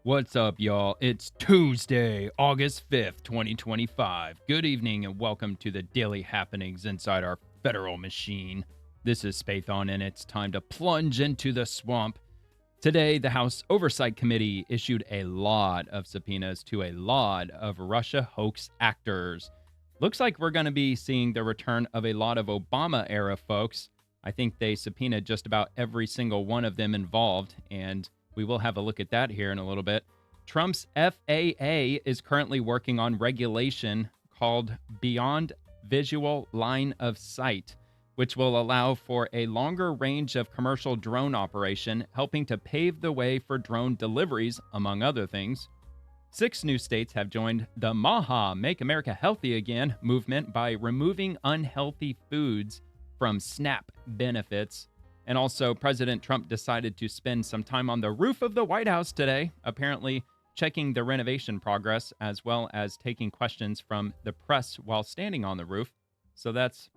What's up, y'all? It's Tuesday, August 5th, 2025. Good evening and welcome to the daily happenings inside our federal machine. This is Spathon and it's time to plunge into the swamp. Today, the House Oversight Committee issued a lot of subpoenas to a lot of Russia-hoax actors. Looks like we're going to be seeing the return of a lot of Obama-era folks. I think they subpoenaed just about every single one of them involved, and we will have a look at that here in a little bit. Trump's FAA is currently working on regulation called Beyond Visual Line of Sight, which will allow for a longer range of commercial drone operation, helping to pave the way for drone deliveries, among other things. 6 new states have joined the MAHA, Make America Healthy Again movement by removing unhealthy foods from SNAP benefits. And also, President Trump decided to spend some time on the roof of the White House today, apparently checking the renovation progress, as well as taking questions from the press while standing on the roof. So that's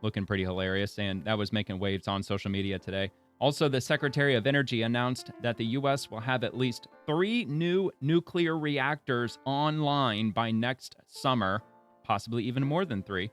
looking pretty hilarious, and that was making waves on social media today. Also, the Secretary of Energy announced that the U.S. will have at least 3 new nuclear reactors online by next summer, possibly even more than 3.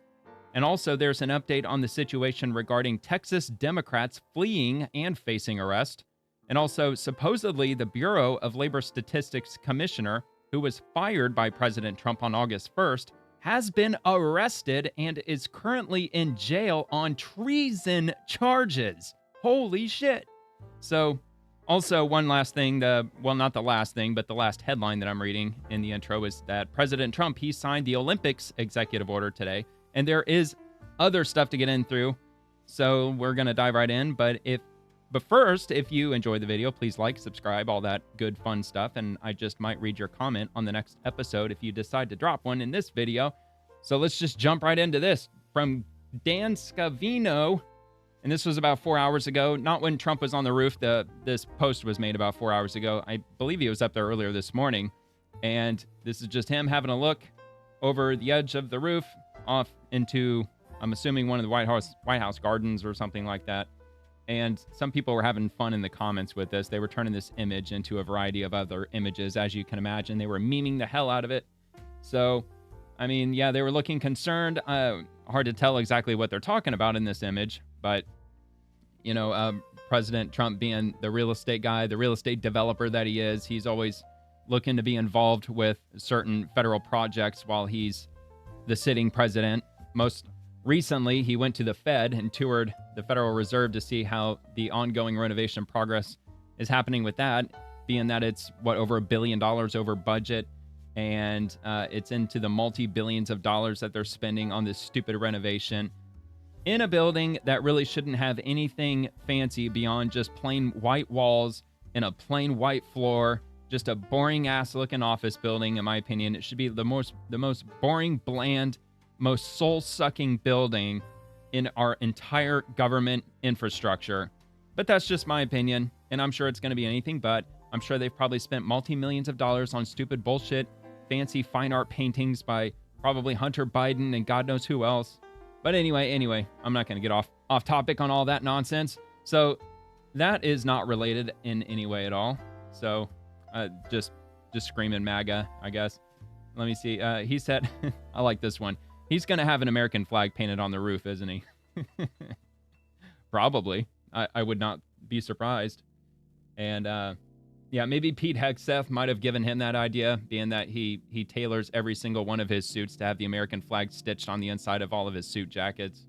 And also, there's an update on the situation regarding Texas Democrats fleeing and facing arrest. And also, supposedly, the Bureau of Labor Statistics Commissioner, who was fired by President Trump on August 1st, has been arrested and is currently in jail on treason charges. Holy shit. So, also, one last thing, not the last thing, but the last headline that I'm reading in the intro is that President Trump, he signed the Olympics executive order today. And there is other stuff to get in through, so we're going to dive right in. But first, if you enjoy the video, please like, subscribe, all that good fun stuff. And I just might read your comment on the next episode if you decide to drop one in this video. So let's just jump right into this. From Dan Scavino, and this was about 4 hours ago. Not when Trump was on the roof. This post was made about 4 hours ago. I believe he was up there earlier this morning. And this is just him having a look over the edge of the roof, off into, I'm assuming, one of the White House gardens or something like that. And some people were having fun in the comments with this. They were turning this image into a variety of other images, as you can imagine. They were memeing the hell out of it. So, I mean, yeah, they were looking concerned. Hard to tell exactly what they're talking about in this image, but, you know, President Trump being the real estate guy, the real estate developer that he is, he's always looking to be involved with certain federal projects while he's the sitting president. Most recently, he went to the Fed and toured the Federal Reserve to see how the ongoing renovation progress is happening with that, being that it's, over $1 billion over budget, and it's into the multi-billions of dollars that they're spending on this stupid renovation in a building that really shouldn't have anything fancy beyond just plain white walls and a plain white floor. Just a boring ass looking office building, in my opinion. It should be the most boring, bland, most soul sucking building in our entire government infrastructure. But that's just my opinion, and I'm sure it's going to be anything but. I'm sure they've probably spent multi-millions of dollars on stupid bullshit, fancy fine art paintings by probably Hunter Biden and God knows who else. But anyway, I'm not going to get off topic on all that nonsense. So that is not related in any way at all. So just screaming MAGA, I guess. Let me see. He said, I like this one. He's going to have an American flag painted on the roof, isn't he? Probably. I would not be surprised. And yeah, maybe Pete Hegseth might have given him that idea, being that he tailors every single one of his suits to have the American flag stitched on the inside of all of his suit jackets.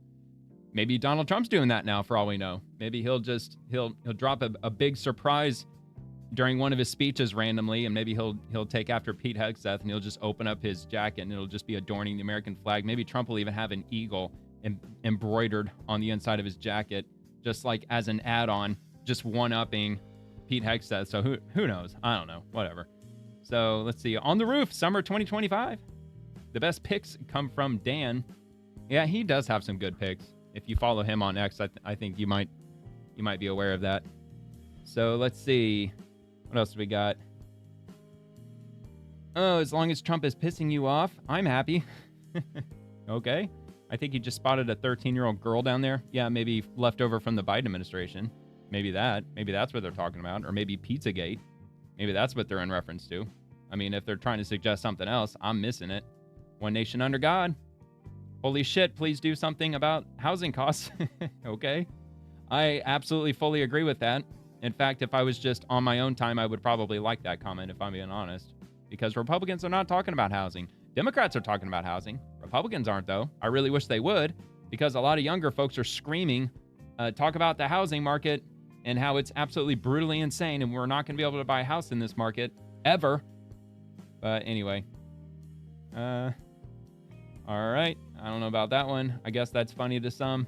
Maybe Donald Trump's doing that now, for all we know. Maybe he'll drop a big surprise during one of his speeches randomly, and maybe he'll take after Pete Hegseth, and he'll just open up his jacket, and it'll just be adorning the American flag. Maybe Trump will even have an eagle embroidered on the inside of his jacket, just like as an add-on, just one-upping Pete Hegseth. So who knows? I don't know. Whatever. So let's see. On the roof, summer 2025. The best picks come from Dan. Yeah, he does have some good picks. If you follow him on X, I think you might be aware of that. So let's see. What else do we got? Oh, as long as Trump is pissing you off, I'm happy. Okay. I think he just spotted a 13-year-old girl down there. Yeah, maybe left over from the Biden administration. Maybe that's what they're talking about. Or maybe Pizzagate. Maybe that's what they're in reference to. I mean, if they're trying to suggest something else, I'm missing it. One nation under God. Holy shit, please do something about housing costs. Okay. I absolutely fully agree with that. In fact, if I was just on my own time, I would probably like that comment, if I'm being honest. Because Republicans are not talking about housing. Democrats are talking about housing. Republicans aren't, though. I really wish they would, because a lot of younger folks are screaming, talk about the housing market and how it's absolutely brutally insane and we're not going to be able to buy a house in this market ever. But anyway. All right. I don't know about that one. I guess that's funny to some.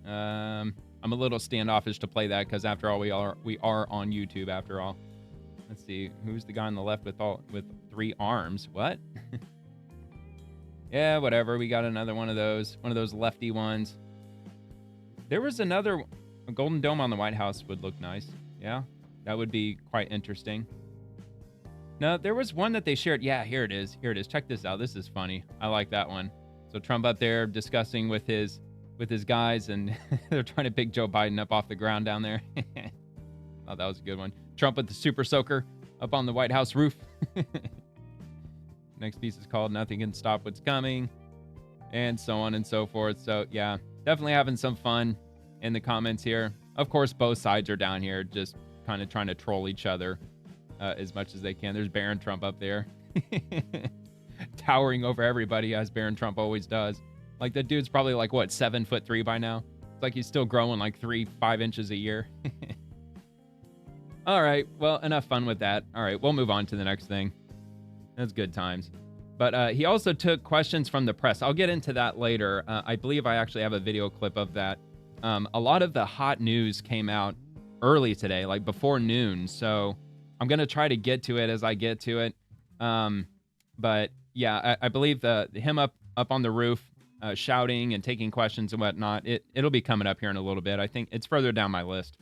I'm a little standoffish to play that because after all, we are on YouTube after all. Let's see. Who's the guy on the left with 3 arms? What? Yeah, whatever. We got another one of those lefty ones. There was a golden dome on the White House would look nice. Yeah, that would be quite interesting. No, there was one that they shared. Yeah, here it is. Check this out. This is funny. I like that one. So Trump up there discussing with his guys, and they're trying to pick Joe Biden up off the ground down there. Oh, that was a good one. Trump with the super soaker up on the White House roof. Next piece is called Nothing Can Stop What's Coming, and so on and so forth. So yeah, definitely having some fun in the comments here. Of course, both sides are down here just kind of trying to troll each other as much as they can. There's Barron Trump up there towering over everybody, as Barron Trump always does. Like, the dude's probably like, what, 7'3" by now? It's like he's still growing like 5 inches a year. All right, well, enough fun with that. All right, we'll move on to the next thing. That's good times. But he also took questions from the press. I'll get into that later. I believe I actually have a video clip of that. A lot of the hot news came out early today, like before noon. So I'm going to try to get to it as I get to it. But yeah, I believe him up on the roof shouting and taking questions and whatnot, it'll be coming up here in a little bit. I think it's further down my list.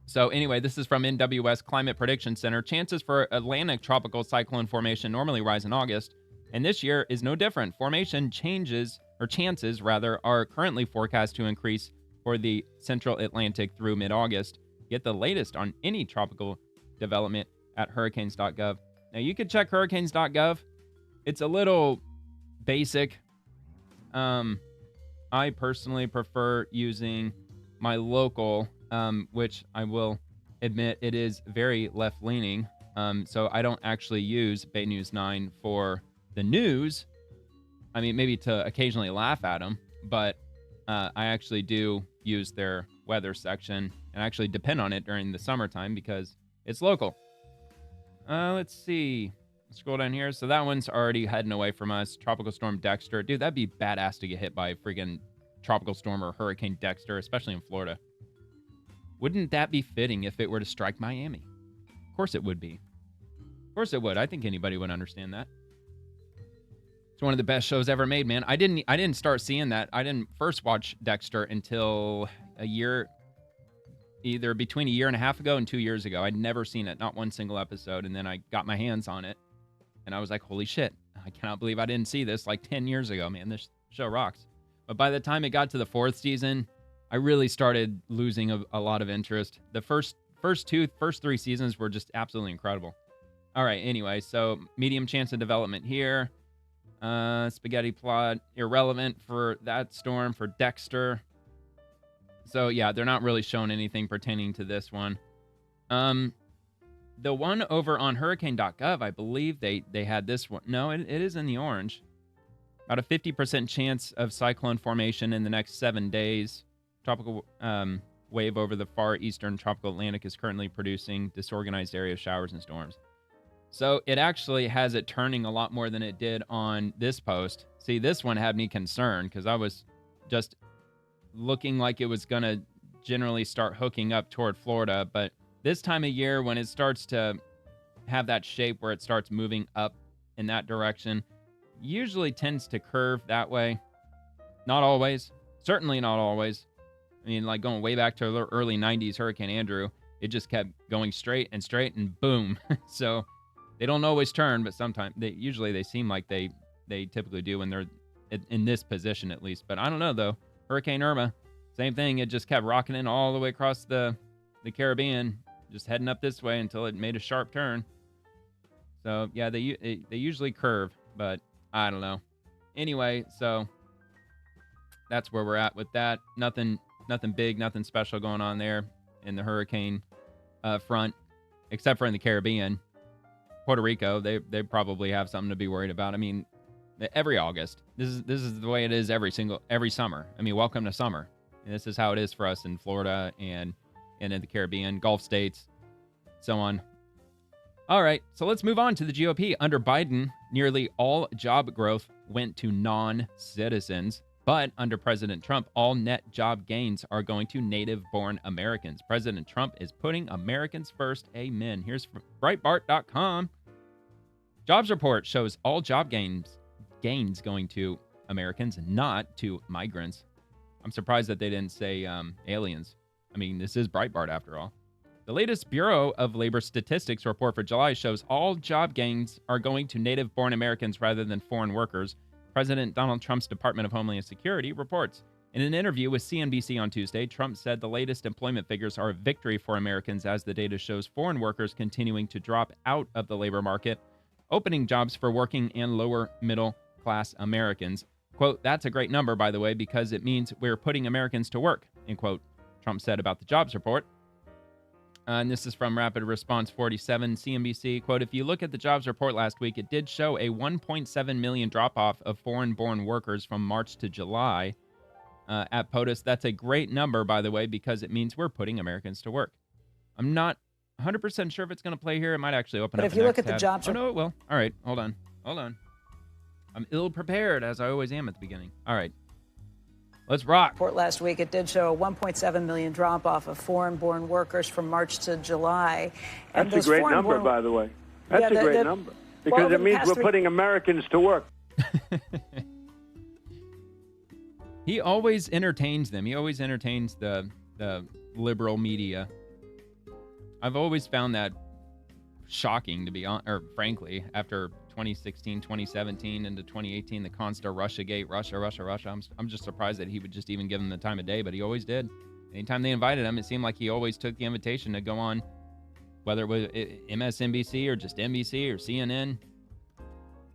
So anyway, this is from NWS Climate Prediction Center. Chances for Atlantic tropical cyclone formation normally rise in August, and this year is no different. Formation chances are currently forecast to increase for the central Atlantic through mid-August. Get the latest on any tropical development at hurricanes.gov. Now, you can check hurricanes.gov. It's a little basic. I personally prefer using my local, which I will admit it is very left-leaning. So I don't actually use Bay News 9 for the news. I mean, maybe to occasionally laugh at them, but I actually do use their weather section and actually depend on it during the summertime because it's local. Let's see. Scroll down here. So that one's already heading away from us. Tropical Storm Dexter. Dude, that'd be badass to get hit by a freaking tropical storm or Hurricane Dexter, especially in Florida. Wouldn't that be fitting if it were to strike Miami? Of course it would be. Of course it would. I think anybody would understand that. It's one of the best shows ever made, man. I didn't start seeing that. I didn't first watch Dexter until either between a year and a half ago and 2 years ago. I'd never seen it, not one single episode. And then I got my hands on it. And I was like, holy shit, I cannot believe I didn't see this like 10 years ago, man. This show rocks. But by the time it got to the 4th season, I really started losing a lot of interest. The first 3 seasons were just absolutely incredible. All right, anyway, so medium chance of development here. Spaghetti plot, irrelevant for that storm, for Dexter. So yeah, they're not really showing anything pertaining to this one. The one over on hurricane.gov, I believe they had this one. No, it is in the orange. About a 50% chance of cyclone formation in the next 7 days. Tropical wave over the far eastern tropical Atlantic is currently producing disorganized area showers and storms. So it actually has it turning a lot more than it did on this post. See, this one had me concerned because I was just looking like it was going to generally start hooking up toward Florida, but this time of year, when it starts to have that shape where it starts moving up in that direction, usually tends to curve that way. Not always. Certainly not always. I mean, like going way back to the early 90s, Hurricane Andrew, it just kept going straight and boom. So they don't always turn, but sometimes usually they seem like they typically do when they're in this position at least. But I don't know, though. Hurricane Irma, same thing. It just kept rocking in all the way across the Caribbean. just heading up this way until it made a sharp turn. So yeah, they usually curve, but I don't know. Anyway, so that's where we're at with that. Nothing big, nothing special going on there in the hurricane front, except for in the Caribbean. Puerto Rico, they probably have something to be worried about. I mean, every August, this is the way it is every summer. I mean, welcome to summer. And this is how it is for us in Florida and in the Caribbean, Gulf states, so on. All right, so let's move on to the GOP. Under Biden, nearly all job growth went to non-citizens. But under President Trump, all net job gains are going to native-born Americans. President Trump is putting Americans first. Amen. Here's from Breitbart.com. Jobs report shows all job gains going to Americans, not to migrants. I'm surprised that they didn't say aliens. I mean, this is Breitbart after all. The latest Bureau of Labor Statistics report for July shows all job gains are going to native-born Americans rather than foreign workers. President Donald Trump's Department of Homeland Security reports. In an interview with CNBC on Tuesday, Trump said the latest employment figures are a victory for Americans as the data shows foreign workers continuing to drop out of the labor market, opening jobs for working and lower middle class Americans. Quote, "That's a great number, by the way, because it means we're putting Americans to work," end quote, Trump said about the jobs report. And this is from Rapid Response 47 CNBC. Quote, "If you look at the jobs report last week, it did show a 1.7 million drop-off of foreign-born workers from March to July at POTUS. That's a great number, by the way, because it means we're putting Americans to work." I'm not 100% sure if it's going to play here. It might actually open up. But if you look at the jobs... Oh, no, it will. All right, hold on. I'm ill-prepared, as I always am at the beginning. All right. Let's rock. Report last week, it did show a 1.7 million drop-off of foreign-born workers from March to July. And that's a great number, by the way. That's a great number. Because it means we're putting Americans to work. He always entertains them. He always entertains the liberal media. I've always found that shocking, to be honest, or frankly, after 2016, 2017, into 2018, the constant Russia-gate, Russia. I'm just surprised that he would just even give them the time of day, but he always did. Anytime they invited him, it seemed like he always took the invitation to go on, whether it was MSNBC or just NBC or CNN.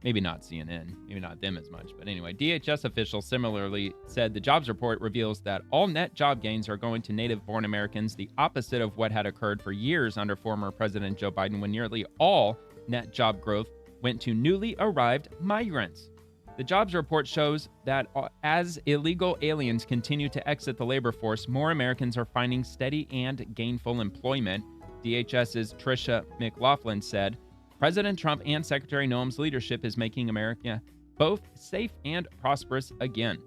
Maybe not CNN, maybe not them as much. But anyway, DHS officials similarly said the jobs report reveals that all net job gains are going to native-born Americans, the opposite of what had occurred for years under former President Joe Biden, when nearly all net job growth went to newly arrived migrants. The jobs report shows that as illegal aliens continue to exit the labor force, more Americans are finding steady and gainful employment. DHS's Tricia McLaughlin said, "President Trump and Secretary Noem's leadership is making America both safe and prosperous again."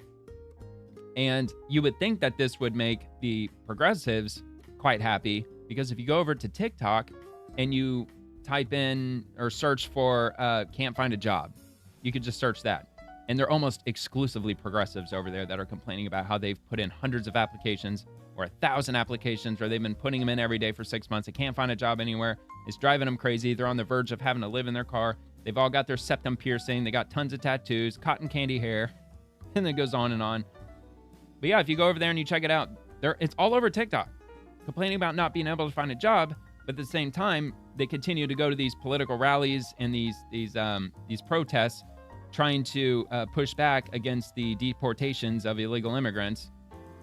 And you would think that this would make the progressives quite happy, because if you go over to TikTok and you type in or search for can't find a job, you could just search that. And they're almost exclusively progressives over there that are complaining about how they've put in hundreds of applications or 1,000 applications, or they've been putting them in every day for 6 months. They can't find a job anywhere. It's driving them crazy. They're on the verge of having to live in their car. They've all got their septum piercing. They got tons of tattoos, cotton candy hair, and it goes on and on. But yeah, if you go over there and you check it out, it's all over TikTok, complaining about not being able to find a job. But at the same time, they continue to go to these political rallies and these protests, trying to push back against the deportations of illegal immigrants,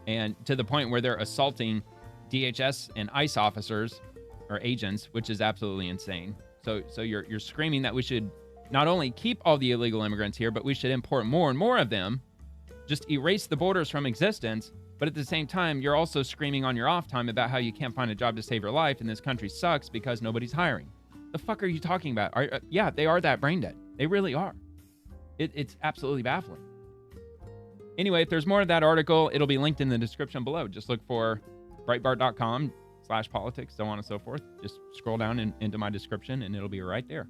and to the point where they're assaulting DHS and ICE officers or agents, which is absolutely insane. So you're screaming that we should not only keep all the illegal immigrants here, but we should import more and more of them, just erase the borders from existence. But at the same time, you're also screaming on your off time about how you can't find a job to save your life and this country sucks because nobody's hiring. The fuck are you talking about? Yeah, they are that brain dead. They really are. It's absolutely baffling. Anyway, if there's more of that article, it'll be linked in the description below. Just look for Breitbart.com/politics, so on and so forth. Just scroll down into my description and it'll be right there.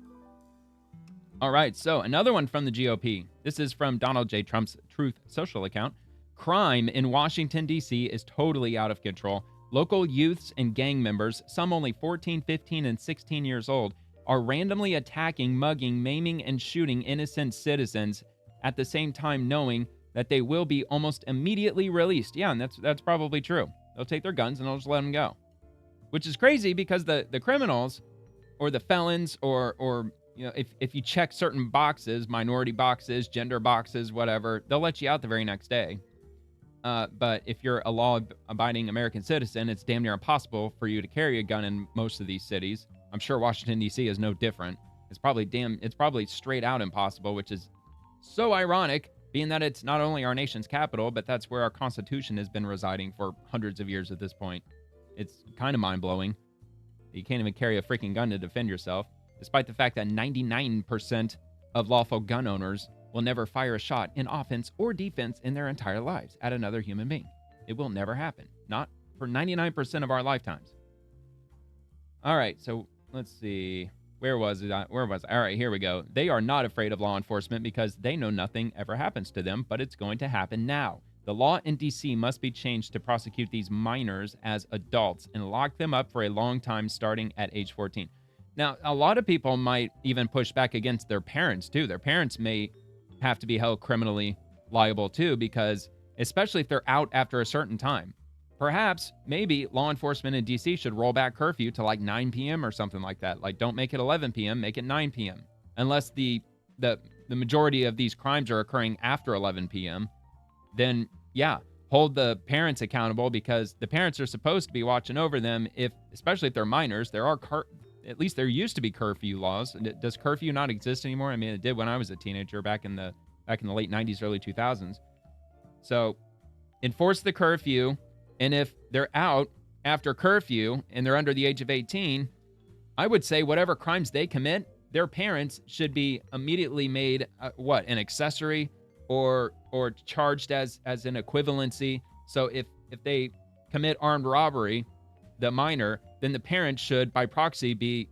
All right, so another one from the GOP. This is from Donald J. Trump's Truth Social account. Crime in Washington, D.C. is totally out of control. Local youths and gang members, some only 14, 15, and 16 years old, are randomly attacking, mugging, maiming, and shooting innocent citizens at the same time knowing that they will be almost immediately released. Yeah, and that's probably true. They'll take their guns and they'll just let them go. which is crazy because the criminals or the felons or you know, if you check certain boxes, minority boxes, gender boxes, whatever, they'll let you out the very next day. But if you're a law-abiding American citizen, it's damn near impossible for you to carry a gun in most of these cities. I'm sure Washington, D.C. is no different. It's probably straight out impossible, which is so ironic, being that it's not only our nation's capital, but that's where our Constitution has been residing for hundreds of years at this point. It's kind of mind-blowing. You can't even carry a freaking gun to defend yourself, despite the fact that 99% of lawful gun owners will never fire a shot in offense or defense in their entire lives at another human being. It will never happen. Not for 99% of our lifetimes. All right, so let's see. Where was it? All right, here we go. They are not afraid of law enforcement because they know nothing ever happens to them, but it's going to happen now. The law in D.C. must be changed to prosecute these minors as adults and lock them up for a long time starting at age 14. Now, a lot of people might even push back against their parents, too. Their parents may have to be held criminally liable, too, because especially if they're out after a certain time. Perhaps, maybe, law enforcement in D.C. should roll back curfew to like 9 p.m. or something like that. Like, don't make it 11 p.m., make it 9 p.m. Unless the majority of these crimes are occurring after 11 p.m., then, yeah, hold the parents accountable because the parents are supposed to be watching over them, especially if they're minors. At least there used to be curfew laws. Does curfew not exist anymore? I mean, it did when I was a teenager back in the late 90s, early 2000s. So enforce the curfew, and if they're out after curfew and they're under the age of 18, I would say whatever crimes they commit, their parents should be immediately made an accessory or charged as an equivalency. So if they commit armed robbery, the minor, then the parents should, by proxy, be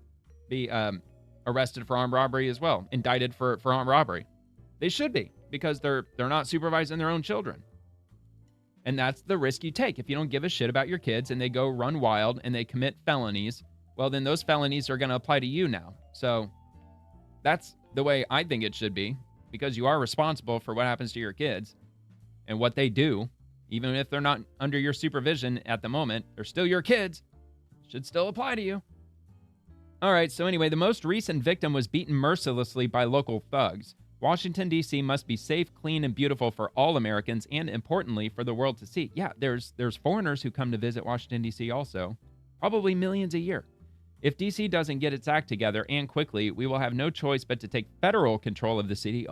arrested for armed robbery as well, indicted for armed robbery. They should be, because they're not supervising their own children. And that's the risk you take. If you don't give a shit about your kids and they go run wild and they commit felonies, well, then those felonies are going to apply to you now. So that's the way I think it should be, because you are responsible for what happens to your kids and what they do. Even if they're not under your supervision at the moment, they're still your kids. Should still apply to you. All right, so anyway, the most recent victim was beaten mercilessly by local thugs. Washington, D.C. must be safe, clean, and beautiful for all Americans, and importantly, for the world to see. Yeah, there's foreigners who come to visit Washington, D.C. also. Probably millions a year. If D.C. doesn't get its act together, and quickly, we will have no choice but to take federal control of the city,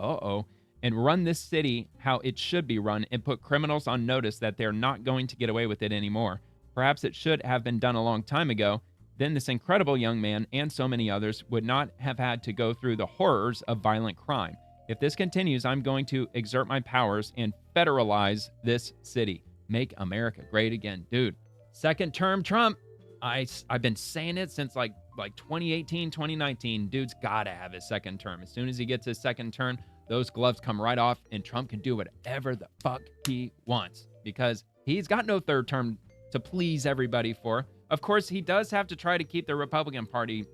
and run this city how it should be run, and put criminals on notice that they're not going to get away with it anymore. Perhaps it should have been done a long time ago. Then this incredible young man, and so many others, would not have had to go through the horrors of violent crime. If this continues, I'm going to exert my powers and federalize this city. Make America great again. Dude, second term Trump. I've been saying it since like 2018, 2019. Dude's got to have his second term. As soon as he gets his second term, those gloves come right off and Trump can do whatever the fuck he wants because he's got no third term to please everybody for. Of course, he does have to try to keep the Republican Party,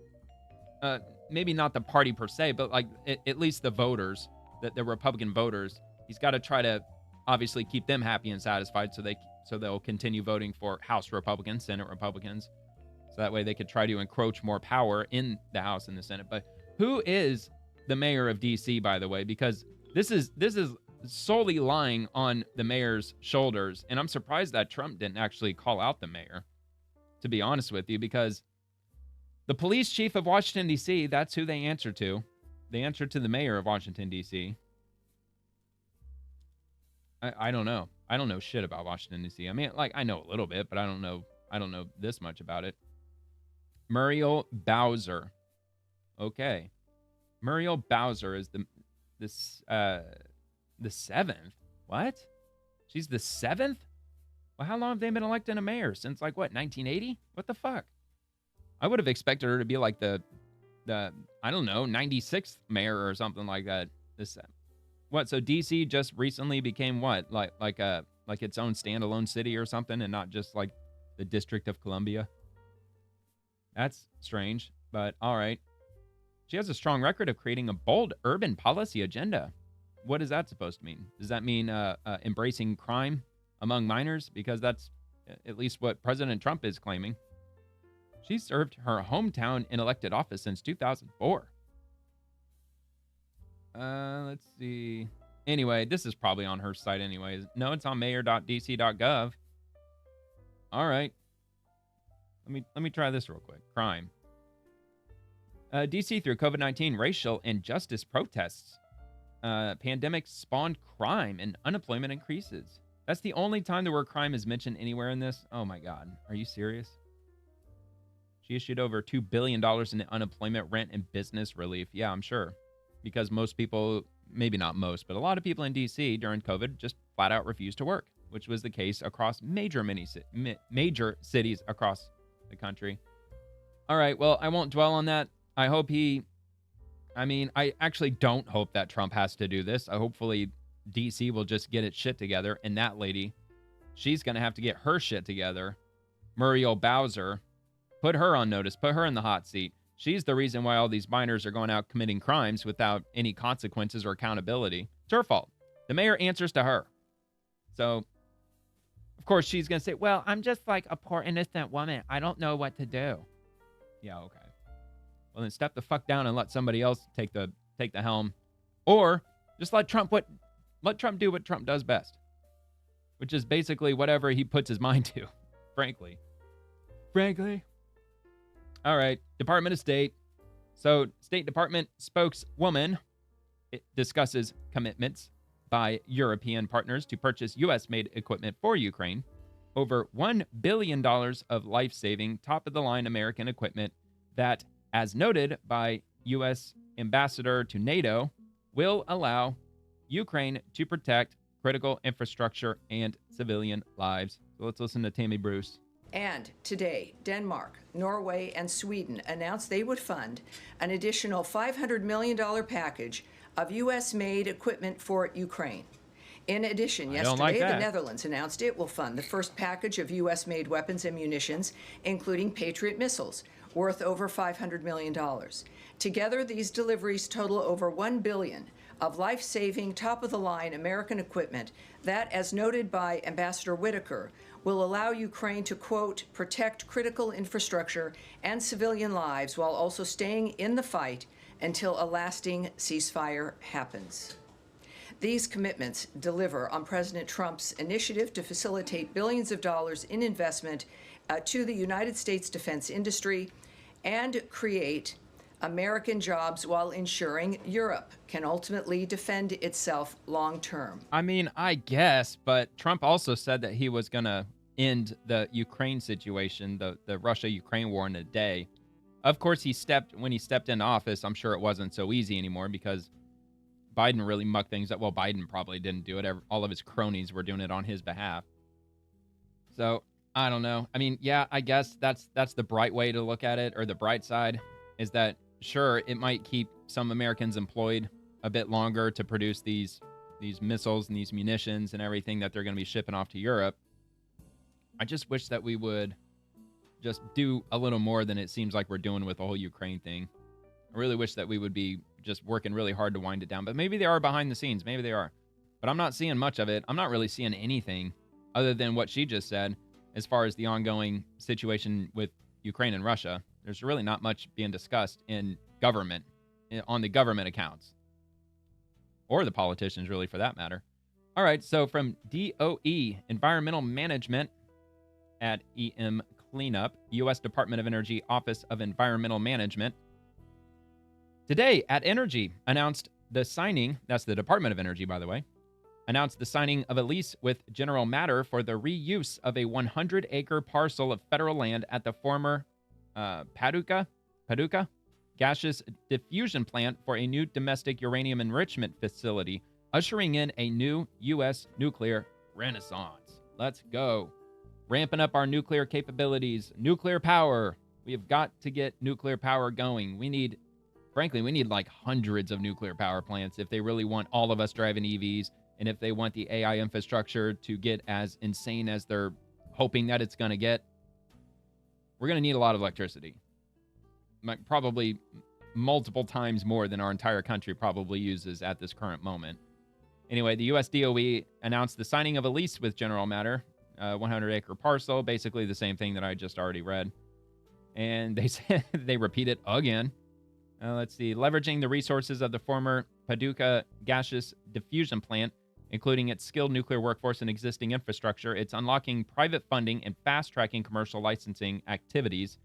maybe not the party per se, but like at least the voters, the Republican voters. He's got to try to obviously keep them happy and satisfied so they'll continue voting for House Republicans, Senate Republicans. So that way they could try to encroach more power in the House and the Senate. But who is the mayor of D.C., by the way? Because this is solely lying on the mayor's shoulders. And I'm surprised that Trump didn't actually call out the mayor, to be honest with you, because the police chief of Washington, D.C., that's who they answer to. They answer to the mayor of Washington, D.C. I don't know. I don't know shit about Washington, D.C. I mean, like, I know a little bit, but I don't know this much about it. Muriel Bowser. Okay. Muriel Bowser is the seventh. What? She's the seventh? Well, how long have they been electing a mayor? Since, like, what, 1980? What the fuck? I would have expected her to be like the I don't know, 96th mayor or something like that. What? So DC just recently became what? Like its own standalone city or something, and not just like the District of Columbia. That's strange, but all right. She has a strong record of creating a bold urban policy agenda. What is that supposed to mean? Does that mean embracing crime among minors? Because that's at least what President Trump is claiming. She served her hometown in elected office since 2004. Let's see. Anyway, this is probably on her site anyways. No, it's on mayor.dc.gov. All right. Let me try this real quick. Crime. DC through COVID-19 racial injustice protests. Pandemic spawned crime and unemployment increases. That's the only time the word crime is mentioned anywhere in this. Oh my God. Are you serious? She issued over $2 billion in unemployment, rent, and business relief. Yeah, I'm sure. Because most people, maybe not most, but a lot of people in DC during COVID just flat out refused to work, which was the case across major cities across the country. All right, well, I won't dwell on that. I actually don't hope that Trump has to do this. Hopefully DC will just get its shit together, and that lady, she's going to have to get her shit together. Muriel Bowser, put her on notice, put her in the hot seat. She's the reason why all these minors are going out committing crimes without any consequences or accountability. It's her fault. The mayor answers to her. So, of course, she's going to say, well, I'm just like a poor innocent woman. I don't know what to do. Yeah, okay. Well, then step the fuck down and let somebody else take the helm. Or just let Trump do what Trump does best, which is basically whatever he puts his mind to, frankly. All right, Department of State. So, State Department spokeswoman discusses commitments by European partners to purchase U.S.-made equipment for Ukraine. Over $1 billion of life-saving, top-of-the-line American equipment that, as noted by U.S. Ambassador to NATO, will allow Ukraine to protect critical infrastructure and civilian lives. So let's listen to Tammy Bruce. And today, Denmark, Norway, and Sweden announced they would fund an additional $500 million package of U.S.-made equipment for Ukraine. In addition, yesterday, the Netherlands announced it will fund the first package of U.S.-made weapons and munitions, including Patriot missiles, worth over $500 million. Together, these deliveries total over $1 billion of life-saving, top-of-the-line American equipment that, as noted by Ambassador Whitaker, will allow Ukraine to, quote, protect critical infrastructure and civilian lives while also staying in the fight until a lasting ceasefire happens. These commitments deliver on President Trump's initiative to facilitate billions of dollars in investment to the United States defense industry and create American jobs while ensuring Europe can ultimately defend itself long term. I mean, I guess, but Trump also said that he was going to end the Ukraine situation, the Russia-Ukraine war in a day. Of course, when he stepped into office, I'm sure it wasn't so easy anymore because Biden really mucked things up. Well, Biden probably didn't do it. All of his cronies were doing it on his behalf. So, I don't know. I mean, yeah, I guess that's the bright way to look at it, or the bright side, is that sure, it might keep some Americans employed a bit longer to produce these missiles and these munitions and everything that they're going to be shipping off to Europe. I just wish that we would just do a little more than it seems like we're doing with the whole Ukraine thing. I really wish that we would be just working really hard to wind it down. But maybe they are behind the scenes. Maybe they are. But I'm not seeing much of it. I'm not really seeing anything other than what she just said as far as the ongoing situation with Ukraine and Russia. There's really not much being discussed in government, on the government accounts. Or the politicians, really, for that matter. All right, so from DOE, Environmental Management at EM Cleanup, U.S. Department of Energy, Office of Environmental Management. Today, at Energy, announced the signing, that's the Department of Energy, by the way, announced the signing of a lease with General Matter for the reuse of a 100-acre parcel of federal land at the former Paducah gaseous diffusion plant for a new domestic uranium enrichment facility, ushering in a new U.S. nuclear renaissance. Let's go. Ramping up our nuclear capabilities. Nuclear power. We have got to get nuclear power going. We need like hundreds of nuclear power plants if they really want all of us driving EVs, and if they want the AI infrastructure to get as insane as they're hoping that it's going to get. We're going to need a lot of electricity. Probably multiple times more than our entire country probably uses at this current moment. Anyway, the U.S. DOE announced the signing of a lease with General Matter, 100-acre parcel, basically the same thing that I just already read. And they said they repeat it again. Let's see. Leveraging the resources of the former Paducah gaseous diffusion plant, including its skilled nuclear workforce and existing infrastructure, it's unlocking private funding and fast-tracking commercial licensing activities.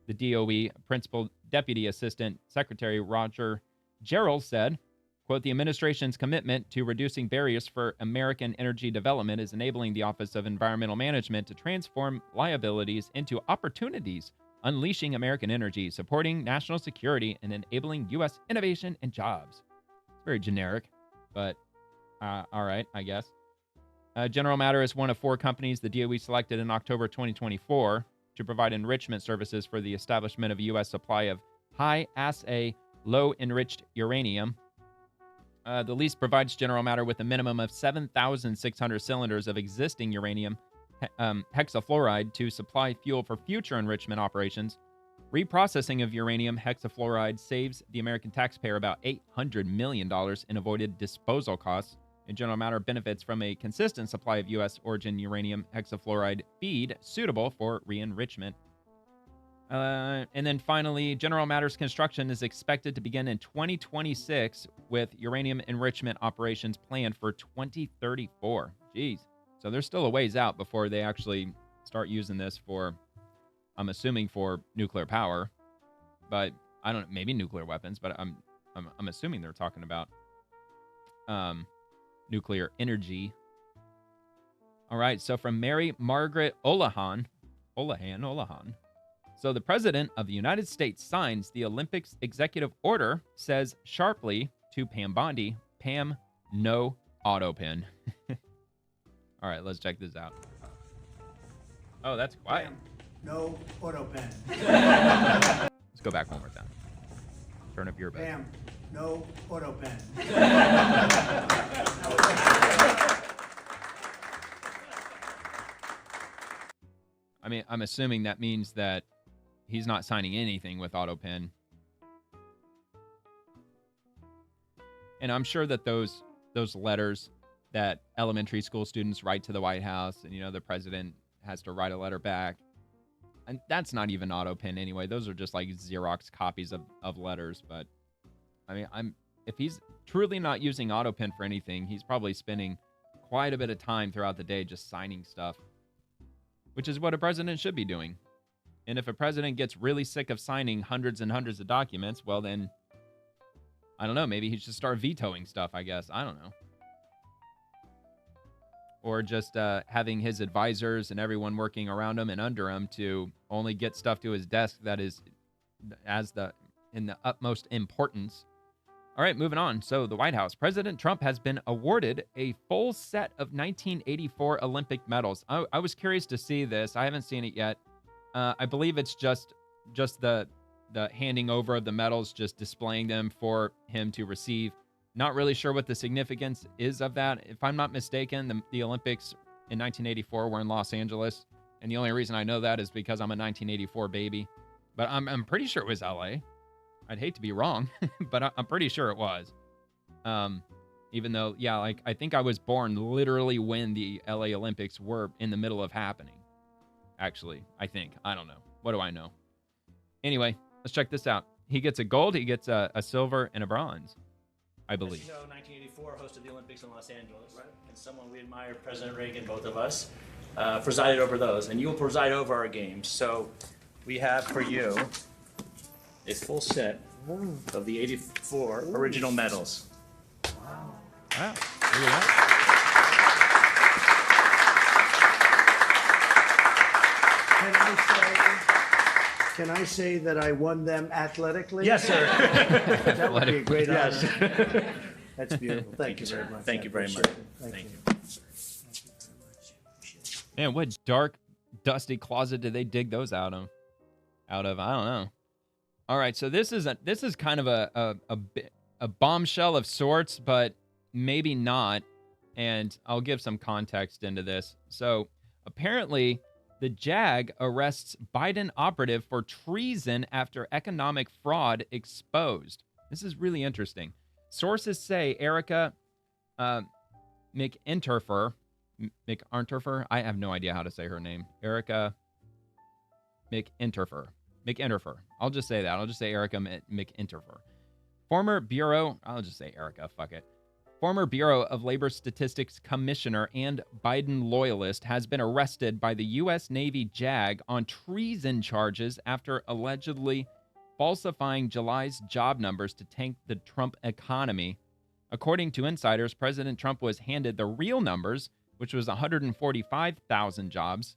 The DOE Principal Deputy Assistant Secretary Roger Gerald said, quote, the administration's commitment to reducing barriers for American energy development is enabling the Office of Environmental Management to transform liabilities into opportunities, unleashing American energy, supporting national security, and enabling U.S. innovation and jobs. It's very generic, but all right, I guess. General Matter is one of 4 companies the DOE selected in October 2024 to provide enrichment services for the establishment of a U.S. supply of high-assay, low-enriched uranium. The lease provides General Matter with a minimum of 7,600 cylinders of existing uranium hexafluoride to supply fuel for future enrichment operations. Reprocessing of uranium hexafluoride saves the American taxpayer about $800 million in avoided disposal costs, and General Matter benefits from a consistent supply of U.S. origin uranium hexafluoride feed suitable for re-enrichment. And then finally, General Matters construction is expected to begin in 2026 with uranium enrichment operations planned for 2034. Jeez. So there's still a ways out before they actually start using this for, I'm assuming, for nuclear power. But I don't know, maybe nuclear weapons, but I'm assuming they're talking about nuclear energy. All right, so from Mary Margaret Olahan. So the President of the United States signs the Olympics executive order, says sharply to Pam Bondi, Pam, no auto pen. All right, let's check this out. Oh, that's quiet. Pam, no auto pen. Let's go back one more time. Turn up your bed. Pam, no auto pen. I mean, I'm assuming that means that he's not signing anything with auto pen. And I'm sure that those letters that elementary school students write to the White House, and, you know, the president has to write a letter back, and that's not even auto pen anyway. Those are just like Xerox copies of letters. But I mean, if he's truly not using auto pen for anything, he's probably spending quite a bit of time throughout the day just signing stuff, which is what a president should be doing. And if a president gets really sick of signing hundreds and hundreds of documents, well then, I don't know, maybe he should start vetoing stuff, I guess. I don't know. Or just having his advisors and everyone working around him and under him to only get stuff to his desk that is in the utmost importance. All right, moving on. So the White House. President Trump has been awarded a full set of 1984 Olympic medals. I was curious to see this. I haven't seen it yet. I believe it's just the handing over of the medals, just displaying them for him to receive. Not really sure what the significance is of that. If I'm not mistaken, the Olympics in 1984 were in Los Angeles. And the only reason I know that is because I'm a 1984 baby. But I'm pretty sure it was LA. I'd hate to be wrong, but I'm pretty sure it was. Even though, yeah, like I think I was born literally when the LA Olympics were in the middle of happening. Actually, I think. I don't know. What do I know? Anyway, let's check this out. He gets a gold, he gets a silver, and a bronze, I believe. As you know, 1984 hosted the Olympics in Los Angeles. Right. And someone we admire, President Reagan, both of us, presided over those. And you will preside over our games. So we have for you a full set of the 84 original medals. Wow. Look at that. Can I say that I won them athletically? Yes, sir. That would be a great honor. Yes. That's beautiful. Thank you very much. Thank you very much. Thank you. Man, what dark, dusty closet did they dig those out of? I don't know. All right, so this is kind of a bombshell of sorts, but maybe not. And I'll give some context into this. So apparently, the JAG arrests Biden operative for treason after economic fraud exposed. This is really interesting. Sources say Erica McInterfer, I have no idea how to say her name. Erica McInterfer. McInterfer. I'll just say that. I'll just say Erica McInterfer. Former Bureau, I'll just say Erica, fuck it. Former Bureau of Labor Statistics Commissioner and Biden loyalist has been arrested by the U.S. Navy JAG on treason charges after allegedly falsifying July's job numbers to tank the Trump economy. According to insiders, President Trump was handed the real numbers, which was 145,000 jobs,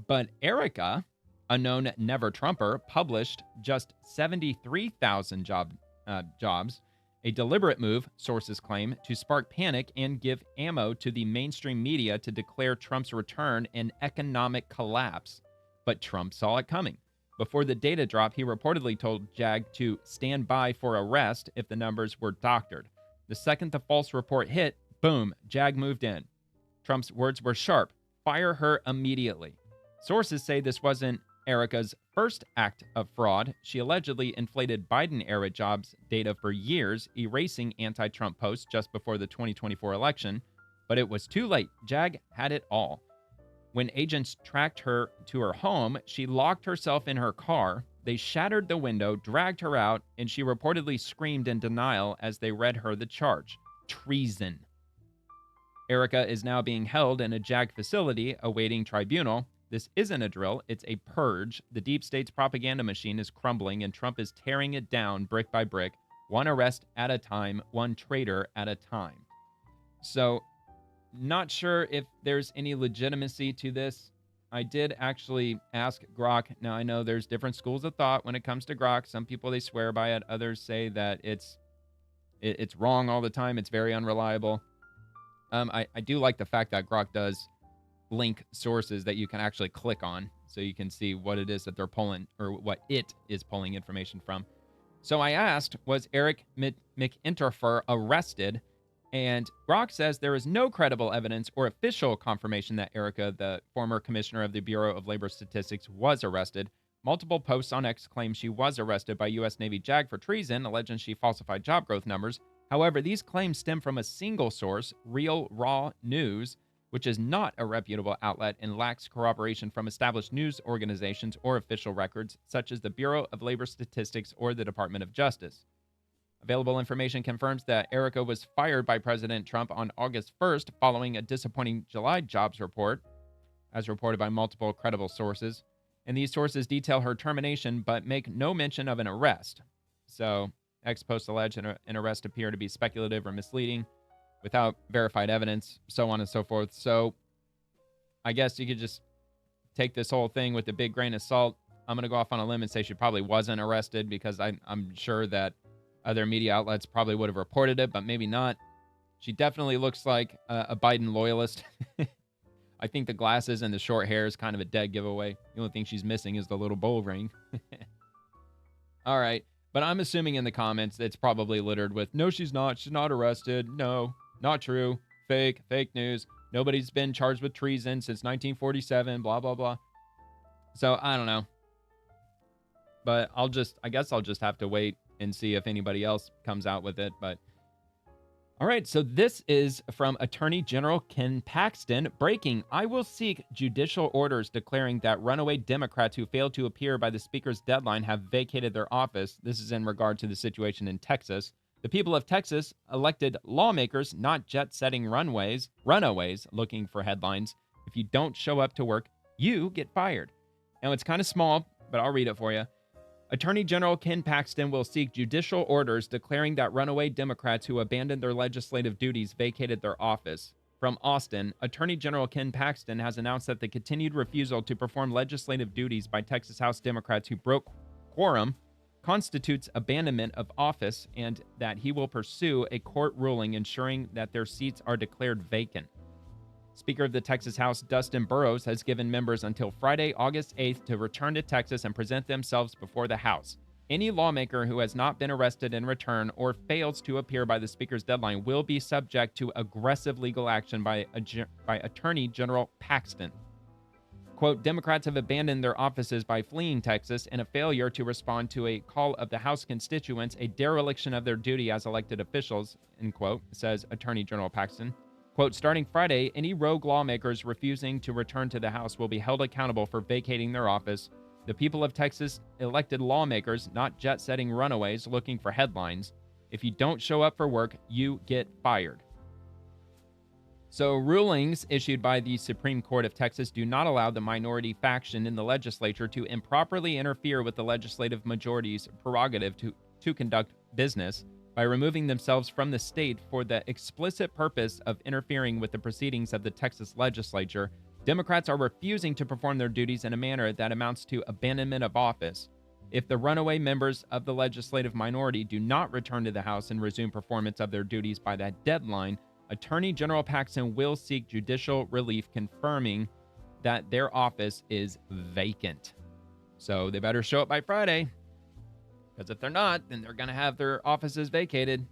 but Erica, a known never-Trumper, published just 73,000 jobs, a deliberate move, sources claim, to spark panic and give ammo to the mainstream media to declare Trump's return an economic collapse. But Trump saw it coming. Before the data drop, he reportedly told JAG to stand by for arrest if the numbers were doctored. The second the false report hit, boom, JAG moved in. Trump's words were sharp: fire her immediately. Sources say this wasn't Erica's first act of fraud. She allegedly inflated Biden-era jobs data for years, erasing anti-Trump posts just before the 2024 election. But it was too late. JAG had it all. When agents tracked her to her home, she locked herself in her car. They shattered the window, dragged her out, and she reportedly screamed in denial as they read her the charge: treason. Erica is now being held in a JAG facility awaiting tribunal. This isn't a drill, it's a purge. The deep state's propaganda machine is crumbling, and Trump is tearing it down brick by brick, one arrest at a time, one traitor at a time. So, not sure if there's any legitimacy to this. I did actually ask Grok. Now, I know there's different schools of thought when it comes to Grok. Some people, they swear by it. Others say that it's wrong all the time. It's very unreliable. I do like the fact that Grok does link sources that you can actually click on, so you can see what it is that they're pulling, or what it is pulling information from. So I asked, was Eric McInterfer arrested? And Grok says there is no credible evidence or official confirmation that Erica, the former commissioner of the Bureau of Labor Statistics, was arrested. Multiple posts on X claim she was arrested by U.S. Navy JAG for treason, alleging she falsified job growth numbers. However, these claims stem from a single source, Real Raw News, which is not a reputable outlet and lacks corroboration from established news organizations or official records, such as the Bureau of Labor Statistics or the Department of Justice. Available information confirms that Erica was fired by President Trump on August 1st following a disappointing July jobs report, as reported by multiple credible sources. And these sources detail her termination but make no mention of an arrest. So, ex-post alleged an arrest appear to be speculative or misleading, without verified evidence, so on and so forth. So I guess you could just take this whole thing with a big grain of salt. I'm going to go off on a limb and say she probably wasn't arrested, because I'm sure that other media outlets probably would have reported it, but maybe not. She definitely looks like a Biden loyalist. I think the glasses and the short hair is kind of a dead giveaway. The only thing she's missing is the little bowl ring. All right. But I'm assuming in the comments it's probably littered with, no, she's not arrested. No. Not true. Fake news. Nobody's been charged with treason since 1947, blah, blah, blah. So, I don't know. But I guess I'll just have to wait and see if anybody else comes out with it. But, all right, so this is from Attorney General Ken Paxton. Breaking: I will seek judicial orders declaring that runaway Democrats who failed to appear by the Speaker's deadline have vacated their office. This is in regard to the situation in Texas. The people of Texas elected lawmakers, not jet-setting runaways looking for headlines. If you don't show up to work, you get fired. Now, it's kind of small, but I'll read it for you. Attorney General Ken Paxton will seek judicial orders declaring that runaway Democrats who abandoned their legislative duties vacated their office. From Austin, Attorney General Ken Paxton has announced that the continued refusal to perform legislative duties by Texas House Democrats who broke quorum constitutes abandonment of office, and that he will pursue a court ruling ensuring that their seats are declared vacant. Speaker of the Texas House Dustin Burrows has given members until Friday, August 8th to return to Texas and present themselves before the House. Any lawmaker who has not been arrested in return or fails to appear by the Speaker's deadline will be subject to aggressive legal action by Attorney General Paxton. Quote, Democrats have abandoned their offices by fleeing Texas in a failure to respond to a call of the House constituents, a dereliction of their duty as elected officials, end quote, says Attorney General Paxton. Quote, starting Friday, any rogue lawmakers refusing to return to the House will be held accountable for vacating their office. The people of Texas elected lawmakers, not jet-setting runaways looking for headlines. If you don't show up for work, you get fired. So rulings issued by the Supreme Court of Texas do not allow the minority faction in the legislature to improperly interfere with the legislative majority's prerogative to conduct business by removing themselves from the state for the explicit purpose of interfering with the proceedings of the Texas legislature. Democrats are refusing to perform their duties in a manner that amounts to abandonment of office. If the runaway members of the legislative minority do not return to the House and resume performance of their duties by that deadline, Attorney General Paxton will seek judicial relief confirming that their office is vacant. So they better show up by Friday, because if they're not, then they're going to have their offices vacated.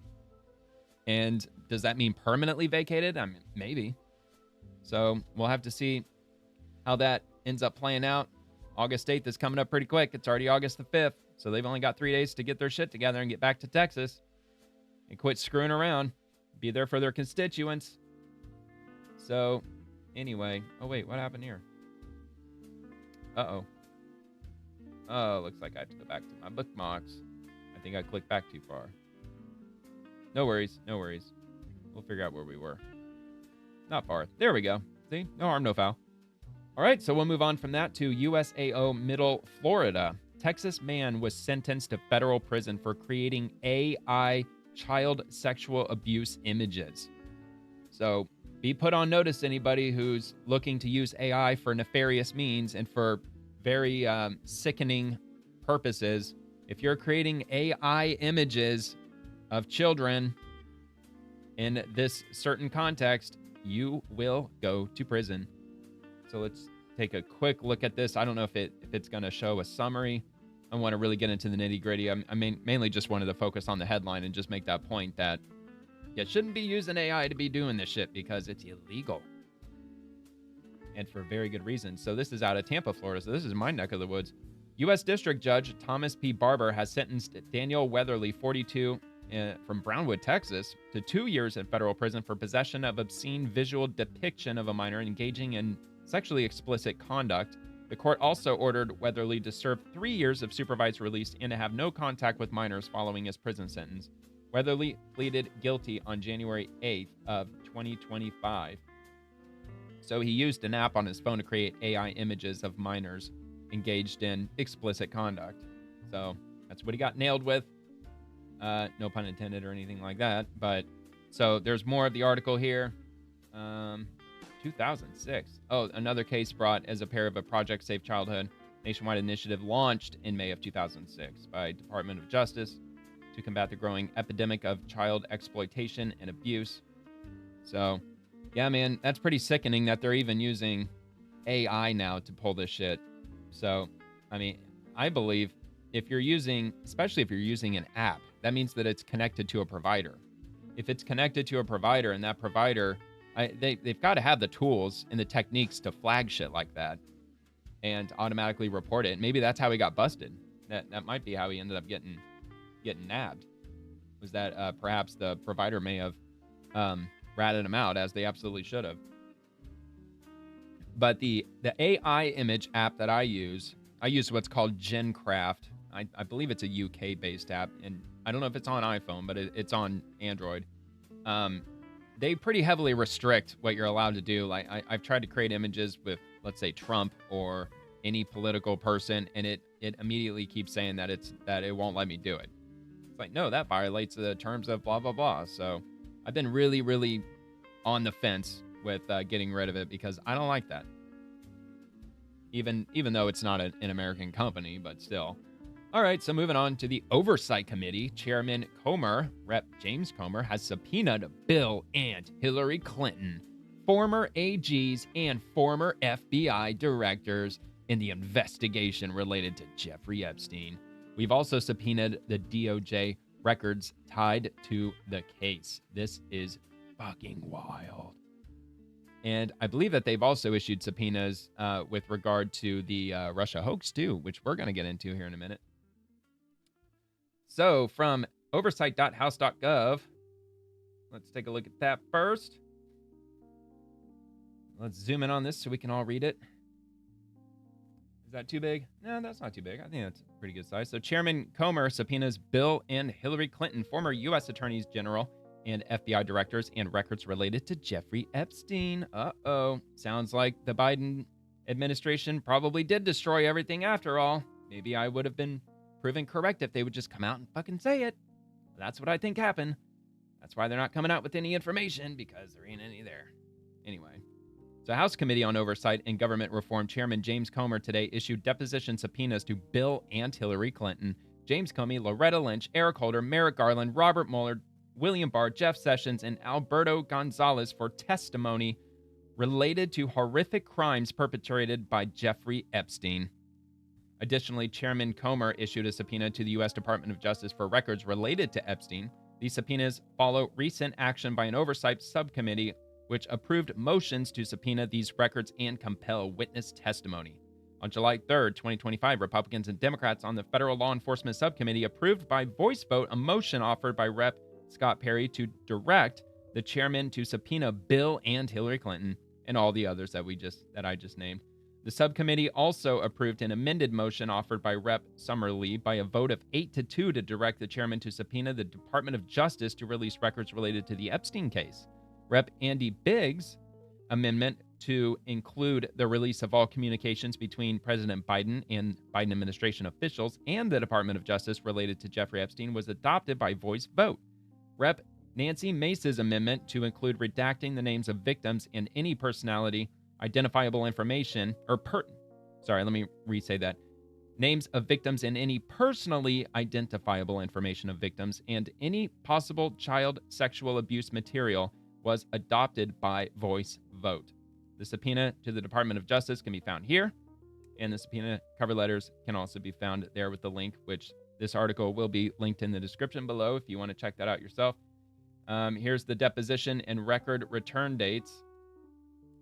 And does that mean permanently vacated? I mean, maybe. So we'll have to see how that ends up playing out. August 8th is coming up pretty quick. It's already August the 5th. So they've only got 3 days to get their shit together and get back to Texas and quit screwing around. Be there for their constituents. So anyway. Oh, wait. What happened here? Uh-oh. Oh, looks like I have to go back to my bookmarks. I think I clicked back too far. No worries. No worries. We'll figure out where we were. Not far. There we go. See? No harm, no foul. All right, so we'll move on from that to USAO Middle Florida. Texas man was sentenced to federal prison for creating AI child sexual abuse images. So be put on notice, anybody who's looking to use AI for nefarious means and for very sickening purposes. If you're creating AI images of children in this certain context, you will go to prison. So let's take a quick look at this. I don't know if it's going to show a summary. I want to really get into the nitty-gritty. I mainly just wanted to focus on the headline and just make that point that you shouldn't be using AI to be doing this shit because it's illegal. And for very good reason. So this is out of Tampa, Florida. So this is my neck of the woods. U.S. District Judge Thomas P. Barber has sentenced Daniel Weatherly, 42, from Brownwood, Texas, to 2 years in federal prison for possession of obscene visual depiction of a minor engaging in sexually explicit conduct. The court also ordered Weatherly to serve 3 years of supervised release and to have no contact with minors following his prison sentence. Weatherly pleaded guilty on January 8th of 2025. So he used an app on his phone to create AI images of minors engaged in explicit conduct. So that's what he got nailed with. No pun intended or anything like that. But so there's more of the article here. 2006. Oh, another case brought as a pair of a Project Safe Childhood nationwide initiative launched in May of 2006 by Department of Justice to combat the growing epidemic of child exploitation and abuse. So, yeah, man, that's pretty sickening that they're even using AI now to pull this shit. So, I mean, I believe if you're using, especially if you're using an app, that means that it's connected to a provider. If it's connected to a provider and that provider, they've got to have the tools and the techniques to flag shit like that and automatically report it. Maybe that's how he got busted. That might be how he ended up getting nabbed. Was that perhaps the provider may have ratted him out, as they absolutely should have. But the AI image app that I use what's called GenCraft. I believe it's a UK-based app, and I don't know if it's on iPhone, but it's on Android. They pretty heavily restrict what you're allowed to do. Like I've tried to create images with, let's say, Trump or any political person, and it immediately keeps saying that it won't let me do it. It's like, no, that violates the terms of blah blah blah. So I've been really, really on the fence with getting rid of it because I don't like that. Even though it's not an American company, but still. All right, so moving on to the Oversight Committee, Chairman Comer, Rep. James Comer, has subpoenaed Bill and Hillary Clinton, former AGs and former FBI directors in the investigation related to Jeffrey Epstein. We've also subpoenaed the DOJ records tied to the case. This is fucking wild. And I believe that they've also issued subpoenas with regard to the Russia-hoax too, which we're going to get into here in a minute. So from oversight.house.gov, let's take a look at that first. Let's zoom in on this so we can all read it. Is that too big? No, that's not too big. I think that's a pretty good size. So Chairman Comer subpoenas Bill and Hillary Clinton, former U.S. Attorneys General and FBI directors, and records related to Jeffrey Epstein. Uh-oh. Sounds like the Biden administration probably did destroy everything after all. Maybe I would have been proven correct if they would just come out and fucking say it. That's what I think happened. That's why they're not coming out with any information, because there ain't any there. Anyway. So House Committee on Oversight and Government Reform Chairman James Comer today issued deposition subpoenas to Bill and Hillary Clinton, James Comey, Loretta Lynch, Eric Holder, Merrick Garland, Robert Mueller, William Barr, Jeff Sessions, and Alberto Gonzalez for testimony related to horrific crimes perpetrated by Jeffrey Epstein. Additionally, Chairman Comer issued a subpoena to the U.S. Department of Justice for records related to Epstein. These subpoenas follow recent action by an oversight subcommittee which approved motions to subpoena these records and compel witness testimony. On July 3rd, 2025, Republicans and Democrats on the Federal Law Enforcement Subcommittee approved by voice vote a motion offered by Rep. Scott Perry to direct the chairman to subpoena Bill and Hillary Clinton and all the others that I just named. The subcommittee also approved an amended motion offered by Rep. Summerlee by a vote of 8-2 to direct the chairman to subpoena the Department of Justice to release records related to the Epstein case. Rep. Andy Biggs' amendment to include the release of all communications between President Biden and Biden administration officials and the Department of Justice related to Jeffrey Epstein was adopted by voice vote. Rep. Nancy Mace's amendment to include redacting the names of victims and any personality identifiable information, names of victims and any personally identifiable information of victims and any possible child sexual abuse material was adopted by voice vote. The subpoena to the Department of Justice can be found here, and the subpoena cover letters can also be found there with the link, which this article will be linked in the description below if you want to check that out yourself. Here's the deposition and record return dates.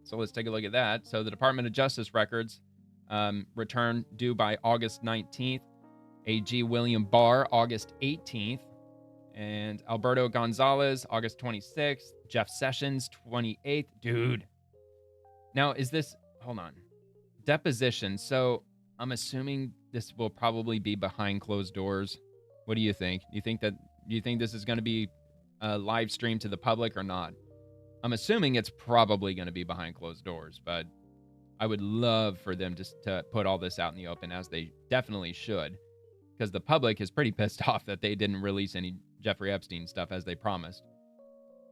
So let's take a look at that. So the Department of Justice records return due by August 19th, AG William Barr, August 18th, and Alberto Gonzalez, August 26th, Jeff Sessions, 28th. Dude. Now, hold on. Deposition. So I'm assuming this will probably be behind closed doors. What do you think? Do you think this is going to be live streamed to the public or not? I'm assuming it's probably going to be behind closed doors, but I would love for them to put all this out in the open, as they definitely should, because the public is pretty pissed off that they didn't release any Jeffrey Epstein stuff as they promised.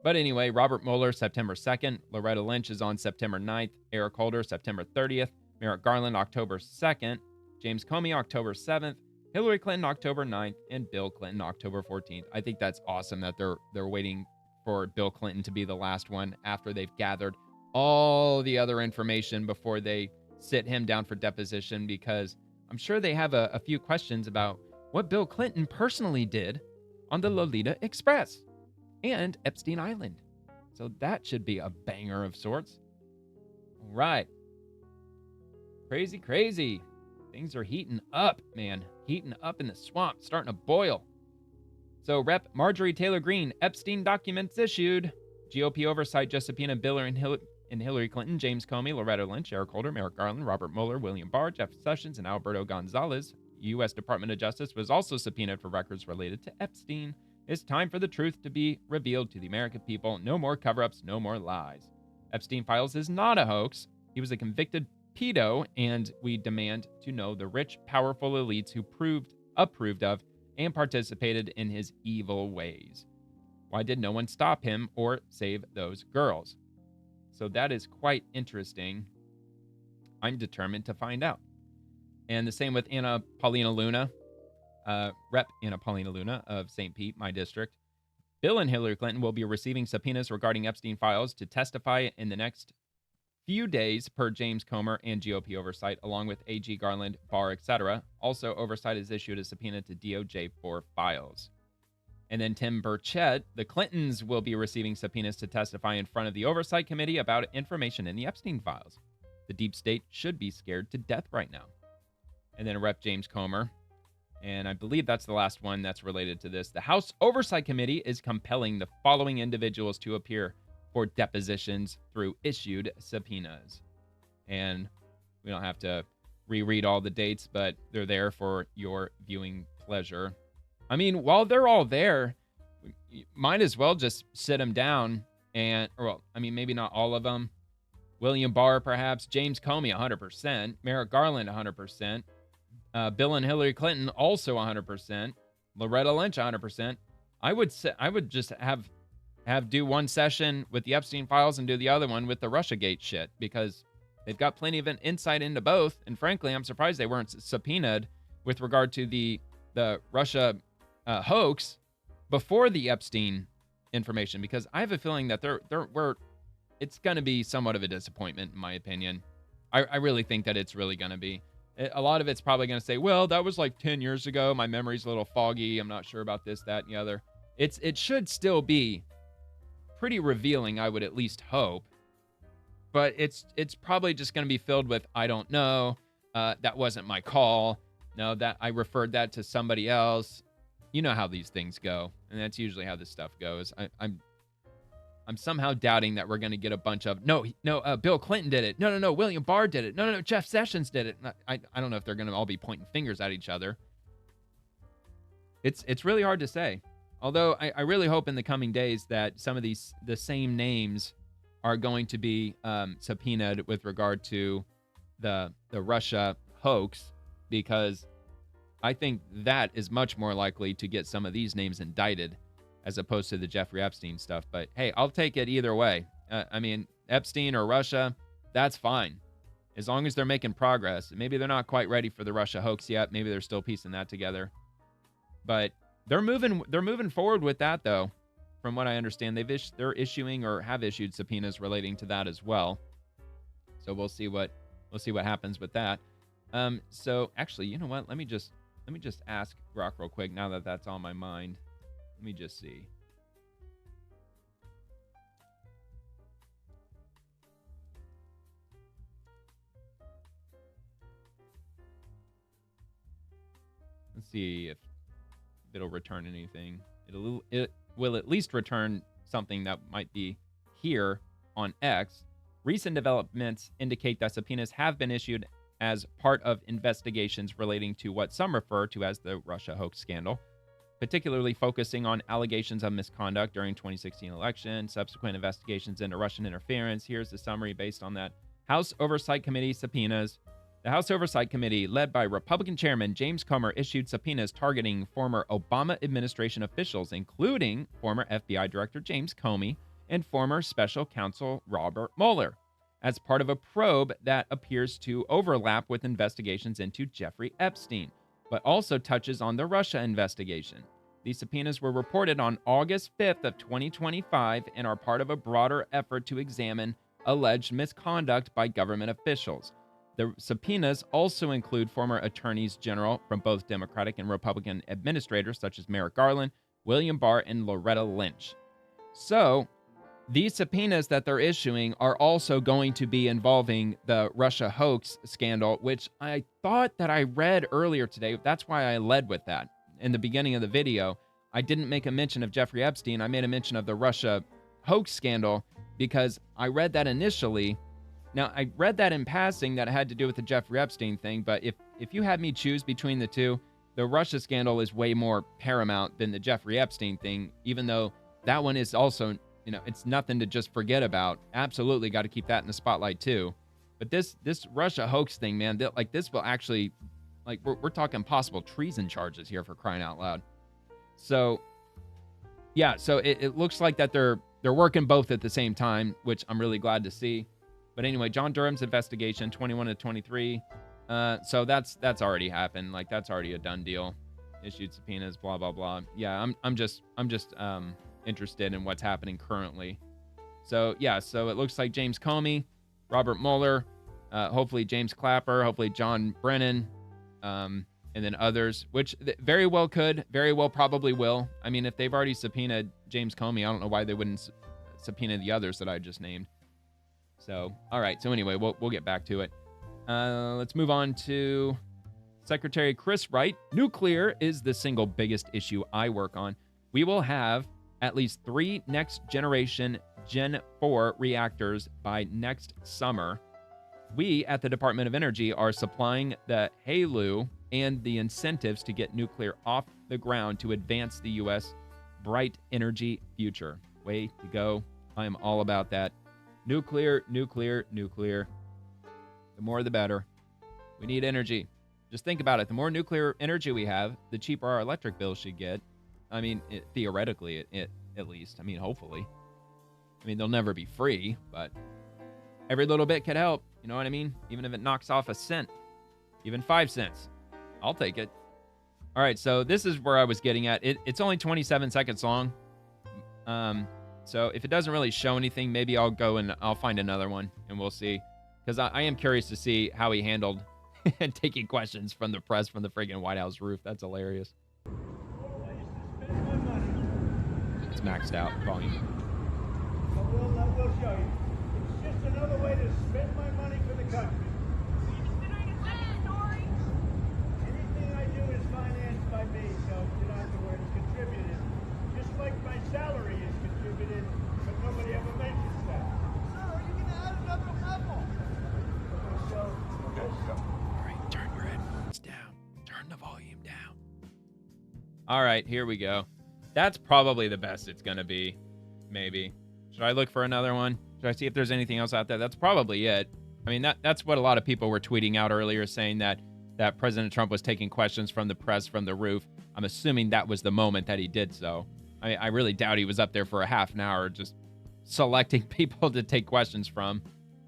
But anyway, Robert Mueller, September 2nd. Loretta Lynch is on September 9th. Eric Holder, September 30th. Merrick Garland, October 2nd. James Comey, October 7th. Hillary Clinton, October 9th. And Bill Clinton, October 14th. I think that's awesome that they're waiting for Bill Clinton to be the last one after they've gathered all the other information before they sit him down for deposition, because I'm sure they have a few questions about what Bill Clinton personally did on the Lolita Express and Epstein Island. So that should be a banger of sorts. All right. Crazy, crazy. Things are heating up, man. Heating up in the swamp, starting to boil. So Rep. Marjorie Taylor Greene, Epstein documents issued. GOP oversight just subpoenaed Bill and Hillary Clinton, James Comey, Loretta Lynch, Eric Holder, Merrick Garland, Robert Mueller, William Barr, Jeff Sessions, and Alberto Gonzalez. U.S. Department of Justice was also subpoenaed for records related to Epstein. It's time for the truth to be revealed to the American people. No more cover-ups, no more lies. Epstein Files is not a hoax. He was a convicted pedo, and we demand to know the rich, powerful elites who approved of and participated in his evil ways. Why did no one stop him or save those girls? So that is quite interesting. I'm determined to find out. And the same with Anna Paulina Luna, Rep. Anna Paulina Luna of St. Pete, my district. Bill and Hillary Clinton will be receiving subpoenas regarding Epstein Files to testify in the next few days per James Comer and GOP oversight, along with AG Garland, Barr, etc. Also, oversight has issued a subpoena to DOJ for files. And then Tim Burchett, the Clintons will be receiving subpoenas to testify in front of the Oversight Committee about information in the Epstein files. The deep state should be scared to death right now. And then Rep. James Comer, and I believe that's the last one that's related to this. The House Oversight Committee is compelling the following individuals to appear for depositions through issued subpoenas. And we don't have to reread all the dates, but they're there for your viewing pleasure. I mean, while they're all there, you might as well just sit them down and, well, I mean, maybe not all of them. William Barr, perhaps. James Comey, 100%. Merrick Garland, 100%. Bill and Hillary Clinton, also 100%. Loretta Lynch, 100%. I would just have do one session with the Epstein files and do the other one with the Russiagate shit, because they've got plenty of insight into both. And frankly, I'm surprised they weren't subpoenaed with regard to the Russia hoax before the Epstein information, because I have a feeling that it's going to be somewhat of a disappointment, in my opinion. I really think that it's really going to be. A lot of it's probably going to say, well, that was like 10 years ago. My memory's a little foggy. I'm not sure about this, that, and the other. It should still be pretty revealing, I would at least hope. But it's probably just going to be filled with, I don't know. That wasn't my call. No, that I referred that to somebody else. You know how these things go. And that's usually how this stuff goes. I'm somehow doubting that we're going to get a bunch of, no, Bill Clinton did it. No, William Barr did it. No, Jeff Sessions did it. I don't know if they're going to all be pointing fingers at each other. It's really hard to say. Although I really hope in the coming days that some of the same names are going to be subpoenaed with regard to the Russia hoax, because I think that is much more likely to get some of these names indicted as opposed to the Jeffrey Epstein stuff. But hey, I'll take it either way. I mean, Epstein or Russia, that's fine. As long as they're making progress. Maybe they're not quite ready for the Russia hoax yet. Maybe they're still piecing that together. But they're moving forward with that, though. From what I understand, they're issuing or have issued subpoenas relating to that as well. So we'll see what happens with that. So actually, you know what? Let me just ask Brock real quick now that that's on my mind. Let me just see. Let's see if it'll return anything. It will at least return something that might be here on X. Recent developments indicate that subpoenas have been issued as part of investigations relating to what some refer to as the Russia hoax scandal, particularly focusing on allegations of misconduct during 2016 election, subsequent investigations into Russian interference. Here's the summary based on that. House Oversight Committee subpoenas. The House Oversight Committee, led by Republican Chairman James Comer, issued subpoenas targeting former Obama administration officials, including former FBI Director James Comey and former Special Counsel Robert Mueller, as part of a probe that appears to overlap with investigations into Jeffrey Epstein, but also touches on the Russia investigation. These subpoenas were reported on August 5th of 2025 and are part of a broader effort to examine alleged misconduct by government officials. The subpoenas also include former attorneys general from both Democratic and Republican administrators, such as Merrick Garland, William Barr, and Loretta Lynch. So, these subpoenas that they're issuing are also going to be involving the Russia hoax scandal, which I thought that I read earlier today. That's why I led with that. In the beginning of the video, I didn't make a mention of Jeffrey Epstein. I made a mention of the Russia hoax scandal because I read that initially. Now, I read that in passing that it had to do with the Jeffrey Epstein thing, but if you had me choose between the two, the Russia scandal is way more paramount than the Jeffrey Epstein thing, even though that one is also, you know, it's nothing to just forget about. Absolutely got to keep that in the spotlight too. But this Russia hoax thing, man, this will actually, like, we're talking possible treason charges here, for crying out loud. So, yeah, so it looks like that they're working both at the same time, which I'm really glad to see. But anyway, John Durham's investigation, 21 to 23. So that's already happened. Like, that's already a done deal. Issued subpoenas, blah blah blah. Yeah, I'm just interested in what's happening currently. So yeah, so it looks like James Comey, Robert Mueller, hopefully James Clapper, hopefully John Brennan, and then others, which very well probably will. I mean, if they've already subpoenaed James Comey, I don't know why they wouldn't subpoena the others that I just named. So, all right. So anyway, we'll get back to it. Let's move on to Secretary Chris Wright. Nuclear is the single biggest issue I work on. We will have at least 3 next generation Gen 4 reactors by next summer. We at the Department of Energy are supplying the HALEU and the incentives to get nuclear off the ground to advance the U.S. bright energy future. Way to go. I am all about that. Nuclear, nuclear, nuclear. The more the better. We need energy. Just think about it. The more nuclear energy we have, the cheaper our electric bill should get. I mean, theoretically, at least. I mean, hopefully. I mean, they'll never be free, but every little bit could help. You know what I mean? Even if it knocks off a cent, even 5 cents, I'll take it. All right, so this is where I was getting at. It's only 27 seconds long. So if it doesn't really show anything, maybe I'll go and I'll find another one and we'll see. Because I am curious to see how he handled taking questions from the press from the friggin' White House roof. That's hilarious. It's maxed out volume. We'll show you. It's just another way to spend my money for the country. Anything I do is financed by me, so you don't have to worry. It's contributed. Just like my salary is contributed, but nobody ever mentions that. Sir, are you going to add another level? All right, turn your headphones down. Turn the volume down. All right, here we go. That's probably the best it's going to be, maybe. Should I look for another one? Should I see if there's anything else out there? That's probably it. I mean, that's what a lot of people were tweeting out earlier, saying that President Trump was taking questions from the press from the roof. I'm assuming that was the moment that he did so. I really doubt he was up there for a half an hour just selecting people to take questions from.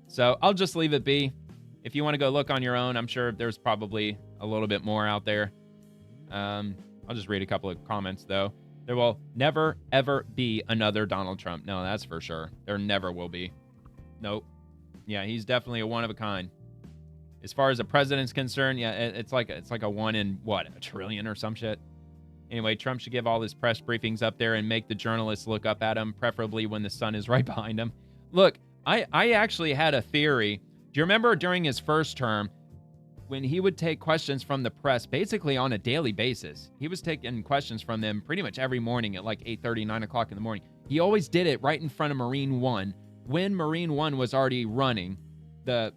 So I'll just leave it be. If you want to go look on your own, I'm sure there's probably a little bit more out there. I'll just read a couple of comments, though. There will never, ever be another Donald Trump. No, that's for sure. There never will be. Nope. Yeah, he's definitely a one of a kind. As far as the president's concerned, yeah, it's like a one in, what, a trillion or some shit? Anyway, Trump should give all his press briefings up there and make the journalists look up at him, preferably when the sun is right behind him. Look, I actually had a theory. Do you remember during his first term, when he would take questions from the press basically on a daily basis? He was taking questions from them pretty much every morning at like 8:30, 9 o'clock in the morning. He always did it right in front of Marine One. When Marine One was already running, the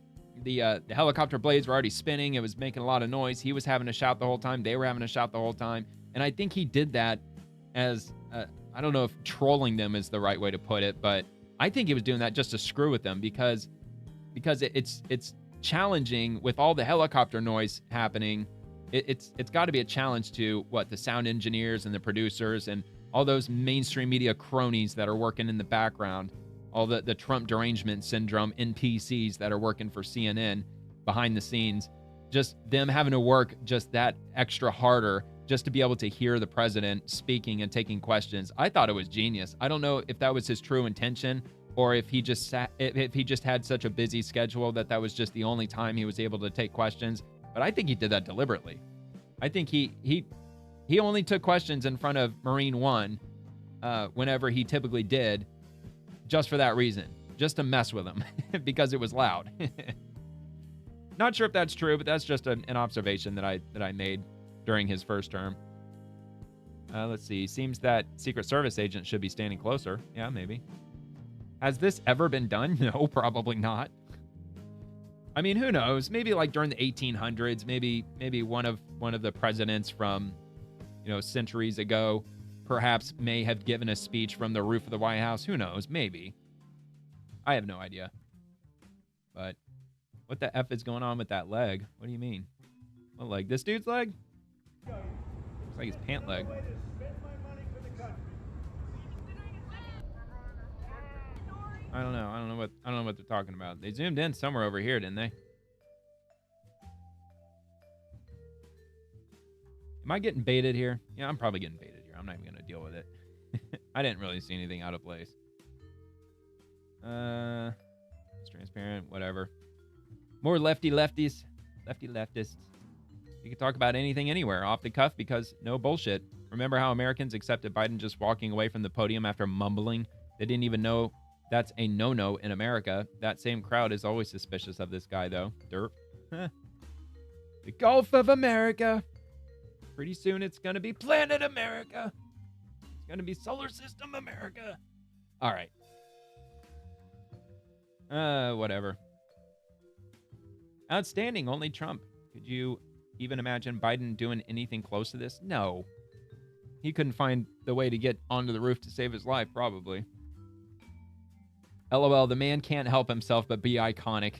helicopter blades were already spinning. It was making a lot of noise. He was having to shout the whole time. They were having to shout the whole time. And I think he did that as, I don't know if trolling them is the right way to put it, but I think he was doing that just to screw with them because it's challenging with all the helicopter noise happening. It's got to be a challenge to the sound engineers and the producers and all those mainstream media cronies that are working in the background, all the Trump derangement syndrome NPCs that are working for CNN behind the scenes, just them having to work just that extra harder just to be able to hear the president speaking and taking questions. I thought it was genius. I don't know if that was his true intention or if he just had such a busy schedule that was just the only time he was able to take questions. But I think he did that deliberately. I think he only took questions in front of Marine One whenever he typically did, just for that reason, just to mess with him because it was loud. Not sure if that's true, but that's just an observation that I made during his first term. Let's see. Seems that Secret Service agents should be standing closer. Yeah, maybe. Has this ever been done? No, probably not. I mean, who knows? Maybe like during the 1800s, maybe one of the presidents from, centuries ago, perhaps may have given a speech from the roof of the White House. Who knows? Maybe. I have no idea. But what the F is going on with that leg? What do you mean? What leg? This dude's leg? Looks like his pant leg. I don't know what they're talking about. They zoomed in somewhere over here, didn't they? Am I getting baited here? Yeah, I'm probably getting baited here. I'm not even going to deal with it. I didn't really see anything out of place. It's transparent, whatever. More leftists. You can talk about anything anywhere off the cuff because no bullshit. Remember how Americans accepted Biden just walking away from the podium after mumbling? They didn't even know that's a no-no in America. That same crowd is always suspicious of this guy, though. Derp. The Gulf of America. Pretty soon it's going to be Planet America. It's going to be Solar System America. All right. Whatever. Outstanding. Only Trump. Could you even imagine Biden doing anything close to this? No. He couldn't find the way to get onto the roof to save his life, probably. LOL, the man can't help himself but be iconic.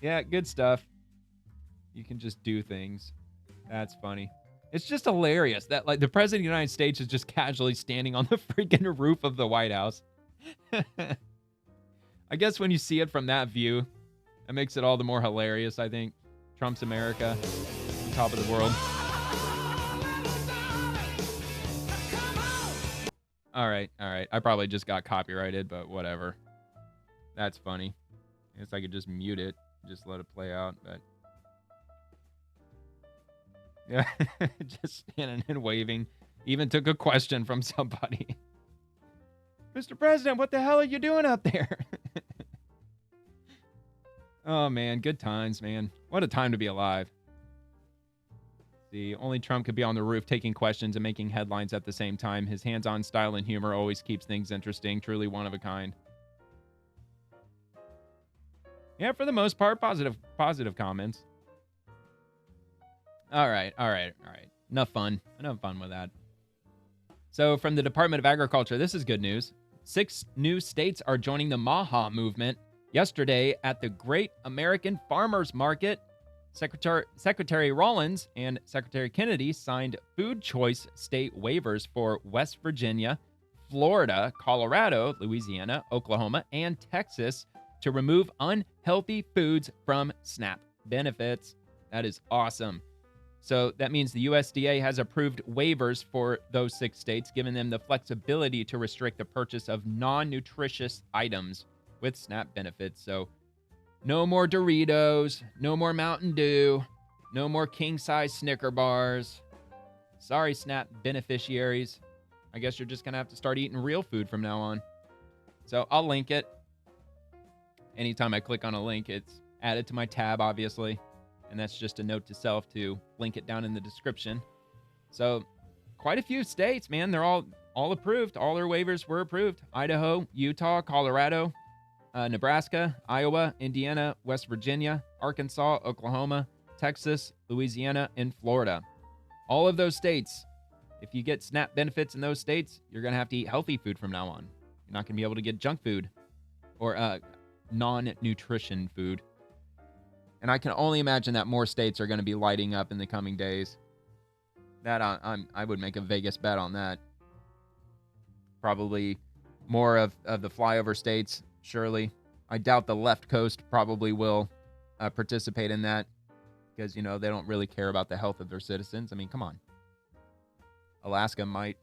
Yeah, good stuff. You can just do things. That's funny. It's just hilarious that, like, the president of the United States is just casually standing on the freaking roof of the White House. I guess when you see it from that view, it makes it all the more hilarious, I think. Trump's America, the top of the world. All right. I probably just got copyrighted, but whatever. That's funny. I guess I could just mute it, just let it play out, but... Yeah, just standing and waving. Even took a question from somebody. Mr. President, what the hell are you doing up there? Oh, man, good times, man. What a time to be alive. See, only Trump could be on the roof taking questions and making headlines at the same time. His hands-on style and humor always keeps things interesting. Truly one of a kind. Yeah, for the most part, positive comments. All right. Enough fun with that. So from the Department of Agriculture, this is good news. 6 new states are joining the MAHA movement. Yesterday at the Great American Farmers Market, Secretary Rollins and Secretary Kennedy signed food choice state waivers for West Virginia, Florida, Colorado, Louisiana, Oklahoma, and Texas to remove unhealthy foods from SNAP benefits. That is awesome. So that means the USDA has approved waivers for those 6 states, giving them the flexibility to restrict the purchase of non-nutritious items with SNAP benefits. So no more Doritos, no more Mountain Dew, no more king-size Snicker bars. Sorry, SNAP beneficiaries. I guess you're just going to have to start eating real food from now on. So I'll link it. Anytime I click on a link, it's added to my tab, obviously. And that's just a note to self to link it down in the description. So quite a few states, man. They're all approved. All their waivers were approved. Idaho, Utah, Colorado, Nebraska, Iowa, Indiana, West Virginia, Arkansas, Oklahoma, Texas, Louisiana, and Florida. All of those states, if you get SNAP benefits in those states, you're going to have to eat healthy food from now on. You're not going to be able to get junk food or non-nutrition food. And I can only imagine that more states are going to be lighting up in the coming days. That I would make a Vegas bet on that. Probably more of the flyover states, surely. I doubt the left coast probably will participate in that because, you know, they don't really care about the health of their citizens. I mean, come on. Alaska might.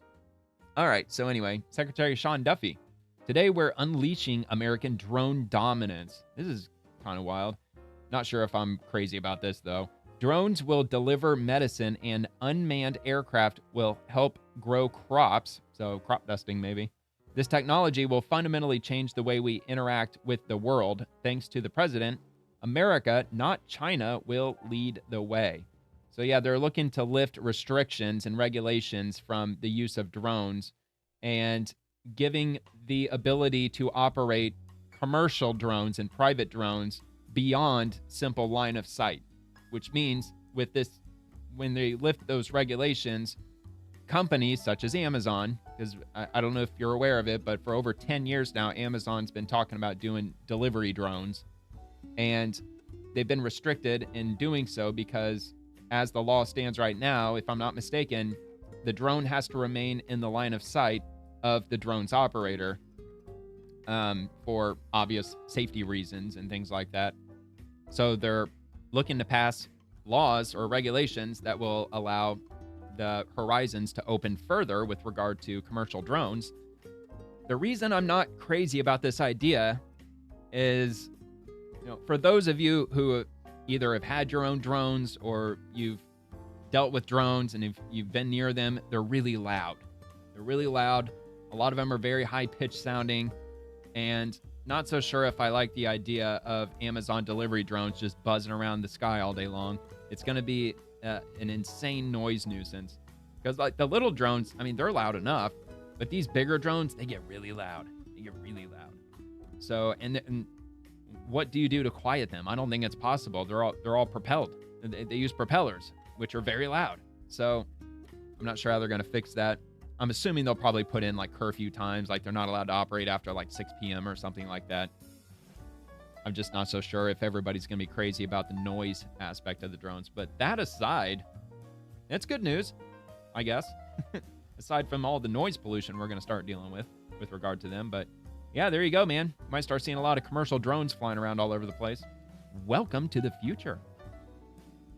All right, so anyway, Secretary Sean Duffy. Today we're unleashing American drone dominance. This is kind of wild. Not sure if I'm crazy about this, though. Drones will deliver medicine and unmanned aircraft will help grow crops. So crop dusting, maybe. This technology will fundamentally change the way we interact with the world. Thanks to the president, America, not China, will lead the way. So yeah, they're looking to lift restrictions and regulations from the use of drones and giving the ability to operate commercial drones and private drones beyond simple line of sight, which means with this, when they lift those regulations, companies such as Amazon, because I don't know if you're aware of it, but for over 10 years now, Amazon's been talking about doing delivery drones, and they've been restricted in doing so because as the law stands right now, if I'm not mistaken, the drone has to remain in the line of sight of the drone's operator for obvious safety reasons and things like that. So they're looking to pass laws or regulations that will allow the horizons to open further with regard to commercial drones. The reason I'm not crazy about this idea is, you know, for those of you who either have had your own drones or you've dealt with drones and if you've been near them, they're really loud. They're really loud. A lot of them are very high-pitched sounding, and not so sure if I like the idea of Amazon delivery drones just buzzing around the sky all day long. It's going to be an insane noise nuisance. Because like the little drones, I mean, they're loud enough, but these bigger drones, they get really loud. They get really loud. So, and what do you do to quiet them? I don't think it's possible. They're all propelled. They use propellers, which are very loud. So I'm not sure how they're going to fix that. I'm assuming they'll probably put in like curfew times, like they're not allowed to operate after like 6 p.m. or something like that. I'm just not so sure if everybody's going to be crazy about the noise aspect of the drones. But that aside, that's good news, I guess. Aside from all the noise pollution we're going to start dealing with regard to them. But yeah, there you go, man. You might start seeing a lot of commercial drones flying around all over the place. Welcome to the future.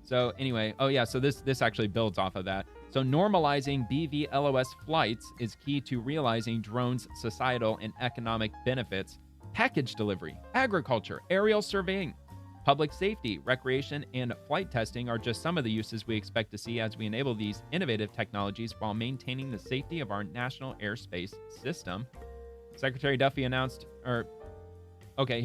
So anyway, oh yeah, so this actually builds off of that. So normalizing BVLOS flights is key to realizing drones' societal and economic benefits. Package delivery, agriculture, aerial surveying, public safety, recreation, and flight testing are just some of the uses we expect to see as we enable these innovative technologies while maintaining the safety of our national airspace system. Secretary Duffy announced, here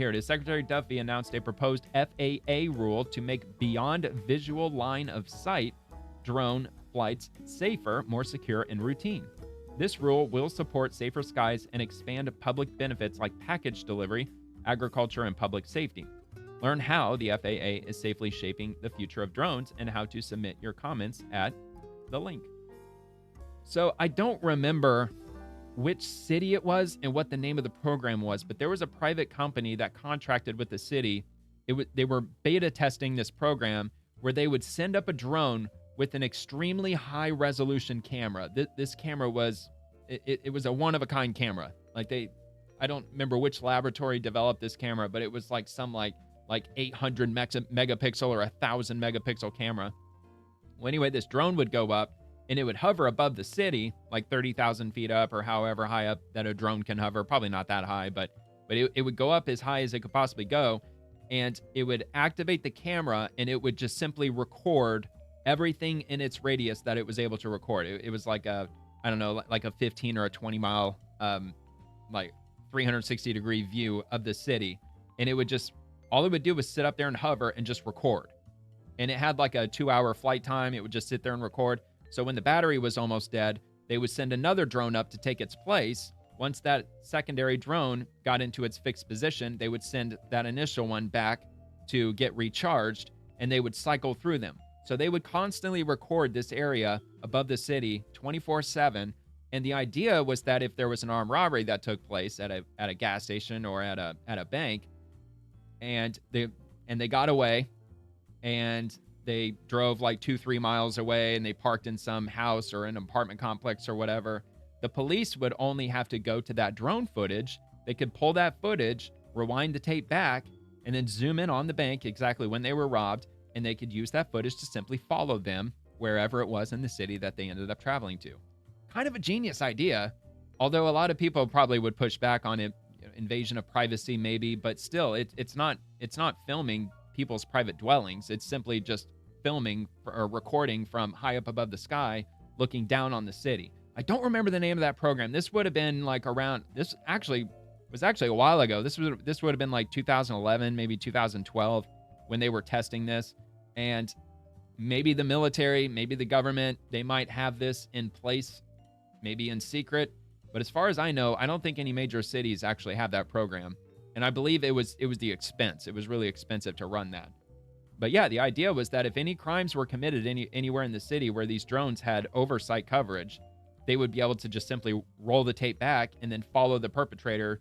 it is. Secretary Duffy announced a proposed FAA rule to make beyond visual line of sight drone flights safer, more secure, and routine. This rule will support safer skies and expand public benefits like package delivery, agriculture, and public safety. Learn how the FAA is safely shaping the future of drones and how to submit your comments at the link. So I don't remember which city it was and what the name of the program was, but there was a private company that contracted with the city. They were beta testing this program where they would send up a drone with an extremely high resolution camera. This camera was, it was a one-of-a-kind camera. I don't remember which laboratory developed this camera, but it was like some like 800 megapixel or 1,000 megapixel camera. Well, anyway, this drone would go up and it would hover above the city, like 30,000 feet up or however high up that a drone can hover. Probably not that high, but it would go up as high as it could possibly go. And it would activate the camera and it would just simply record everything in its radius that it was able to record. It was like a 15 or a 20 mile, like 360 degree view of the city. And it would just, all it would do was sit up there and hover and just record. And it had like a 2-hour flight time. It would just sit there and record. So when the battery was almost dead, they would send another drone up to take its place. Once that secondary drone got into its fixed position, they would send that initial one back to get recharged, and they would cycle through them. So they would constantly record this area above the city 24/7. And the idea was that if there was an armed robbery that took place at a gas station or at a bank, and they got away, and they drove like 2-3 miles away, and they parked in some house or an apartment complex or whatever, the police would only have to go to that drone footage. They could pull that footage, rewind the tape back, and then zoom in on the bank exactly when they were robbed, and they could use that footage to simply follow them wherever it was in the city that they ended up traveling to. Kind of a genius idea, although a lot of people probably would push back on it, invasion of privacy maybe, but still, it's not filming people's private dwellings. It's simply just filming or recording from high up above the sky, looking down on the city. I don't remember the name of that program. This would have been like this was actually a while ago. This would have been like 2011, maybe 2012 when they were testing this. And maybe the military, maybe the government, they might have this in place, maybe in secret. But as far as I know, I don't think any major cities actually have that program. And I believe it was the expense. It was really expensive to run that. But yeah, the idea was that if any crimes were committed anywhere in the city where these drones had oversight coverage, they would be able to just simply roll the tape back and then follow the perpetrator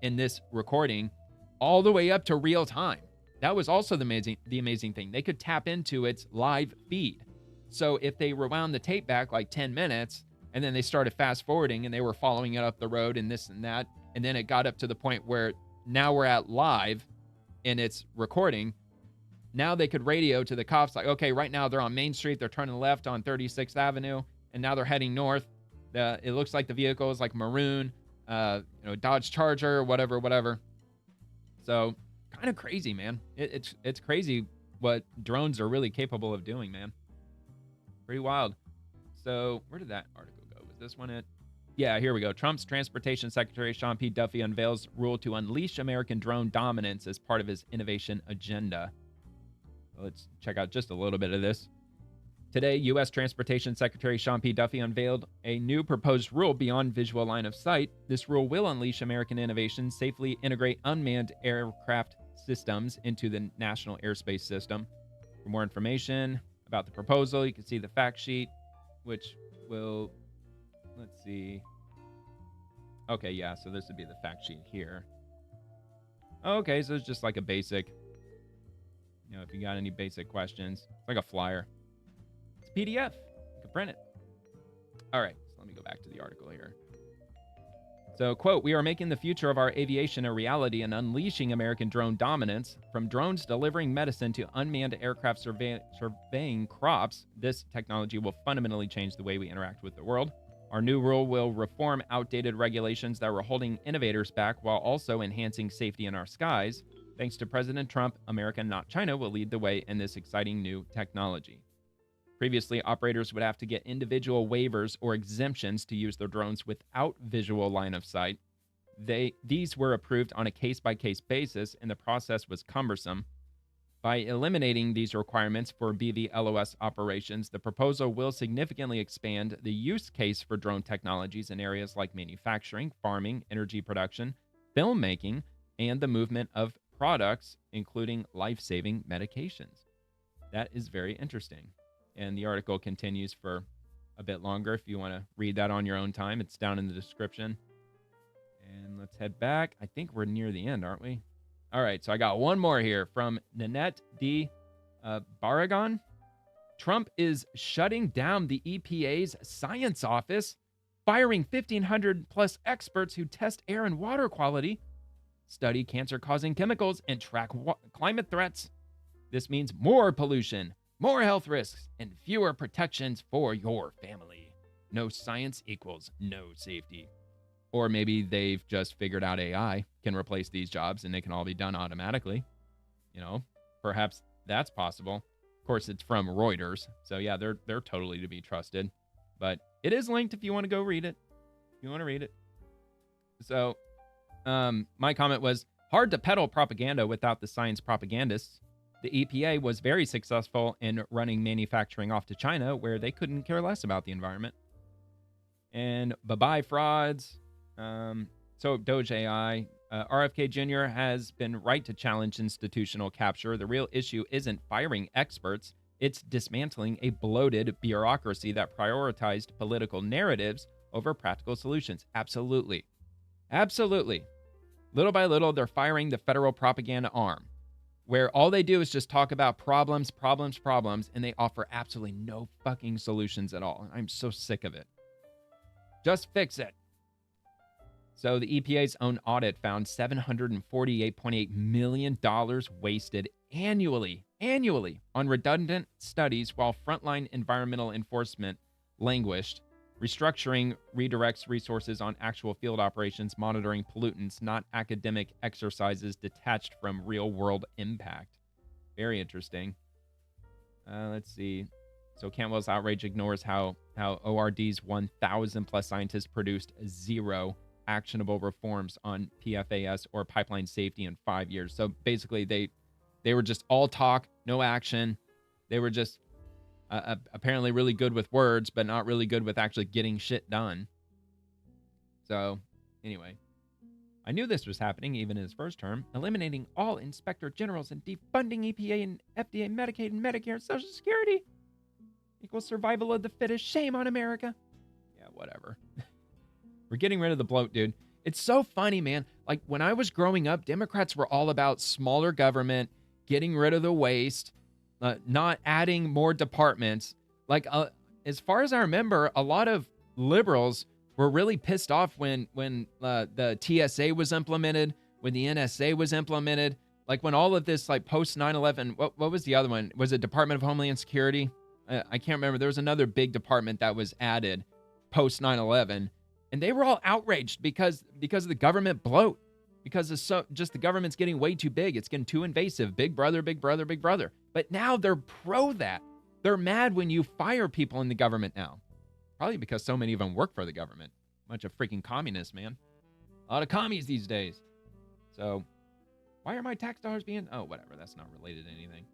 in this recording all the way up to real time. That was also the amazing thing. They could tap into its live feed. So if they rewound the tape back like 10 minutes and then they started fast forwarding and they were following it up the road and this and that, and then it got up to the point where now we're at live in its recording, now they could radio to the cops like, okay, right now they're on Main Street, they're turning left on 36th Avenue, and now they're heading north. It looks like the vehicle is like maroon, Dodge Charger, whatever. So kind of crazy, man. It's crazy what drones are really capable of doing, man. Pretty wild. So where did that article go? Was this one it? Yeah, here we go. Trump's Transportation Secretary Sean P. Duffy unveils rule to unleash American drone dominance as part of his innovation agenda. Let's check out just a little bit of this. Today, U.S. Transportation Secretary Sean P. Duffy unveiled a new proposed rule beyond visual line of sight. This rule will unleash American innovation, safely integrate unmanned aircraft systems into the national airspace system. For more information about the proposal, you can see the fact sheet, which will, let's see. Okay, yeah, so this would be the fact sheet here. Okay, so it's just like a basic, you know, if you got any basic questions, it's like a flyer. It's a PDF. You can print it. All right, so let me go back to the article here. So, quote, "We are making the future of our aviation a reality and unleashing American drone dominance. From drones delivering medicine to unmanned aircraft surveying crops, this technology will fundamentally change the way we interact with the world. Our new rule will reform outdated regulations that were holding innovators back while also enhancing safety in our skies. Thanks to President Trump, America, not China, will lead the way in this exciting new technology. Previously, operators would have to get individual waivers or exemptions to use their drones without visual line of sight. These were approved on a case-by-case basis, and the process was cumbersome. By eliminating these requirements for BVLOS operations, the proposal will significantly expand the use case for drone technologies in areas like manufacturing, farming, energy production, filmmaking, and the movement of products, including life-saving medications." That is very interesting. And the article continues for a bit longer if you want to read that on your own time. It's down in the description. And let's head back. I think we're near the end, aren't we? All right, so I got one more here from Nanette D. Barragan. "Trump is shutting down the EPA's science office, firing 1,500 plus experts who test air and water quality, study cancer-causing chemicals, and track climate threats. This means more pollution, more health risks, and fewer protections for your family. No science equals no safety." Or maybe they've just figured out AI can replace these jobs and they can all be done automatically. You know, perhaps that's possible. Of course, it's from Reuters. So yeah, they're totally to be trusted. But it is linked if you want to go read it. If you want to read it. So my comment was, hard to peddle propaganda without the science propagandists. The EPA was very successful in running manufacturing off to China, where they couldn't care less about the environment. And bye-bye frauds. So Doge AI. RFK Jr. has been right to challenge institutional capture. The real issue isn't firing experts. It's dismantling a bloated bureaucracy that prioritized political narratives over practical solutions. Absolutely. Absolutely. Little by little, they're firing the federal propaganda arm, where all they do is just talk about problems, and they offer absolutely no fucking solutions at all. I'm so sick of it. Just fix it. So the EPA's own audit found $748.8 million wasted annually on redundant studies while frontline environmental enforcement languished. Restructuring redirects resources on actual field operations, monitoring pollutants, not academic exercises detached from real-world impact. Very interesting. Let's see. So Cantwell's outrage ignores how ORD's 1,000-plus scientists produced zero actionable reforms on PFAS or pipeline safety in 5 years. So basically, they were just all talk, no action. They were just apparently really good with words, but not really good with actually getting shit done. So, anyway, I knew this was happening even in his first term, eliminating all inspector generals and defunding EPA and FDA, Medicaid, and Medicare, and Social Security equals survival of the fittest. Shame on America. Yeah, whatever. We're getting rid of the bloat, dude. It's so funny, man. Like, when I was growing up, Democrats were all about smaller government, getting rid of the waste, not adding more departments. Like, as far as I remember, a lot of liberals were really pissed off when the TSA was implemented, when the NSA was implemented, like when all of this, like post 9/11. What was the other one? Was it Department of Homeland Security? I can't remember. There was another big department that was added post 9/11, and they were all outraged because of the government bloat. Because just the government's getting way too big. It's getting too invasive. Big brother, big brother, big brother. But now they're pro that. They're mad when you fire people in the government now. Probably because so many of them work for the government. Bunch of freaking communists, man. A lot of commies these days. So, why are my tax dollars being... Oh, whatever. That's not related to anything.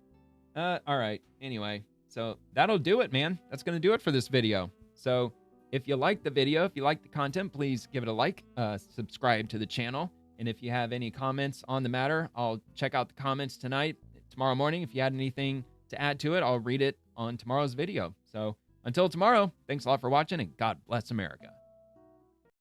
All right. Anyway, so that'll do it, man. That's going to do it for this video. So, if you like the video, if you like the content, please give it a like, subscribe to the channel. And if you have any comments on the matter, I'll check out the comments tonight, tomorrow morning. If you had anything to add to it, I'll read it on tomorrow's video. So until tomorrow, thanks a lot for watching, and God bless America.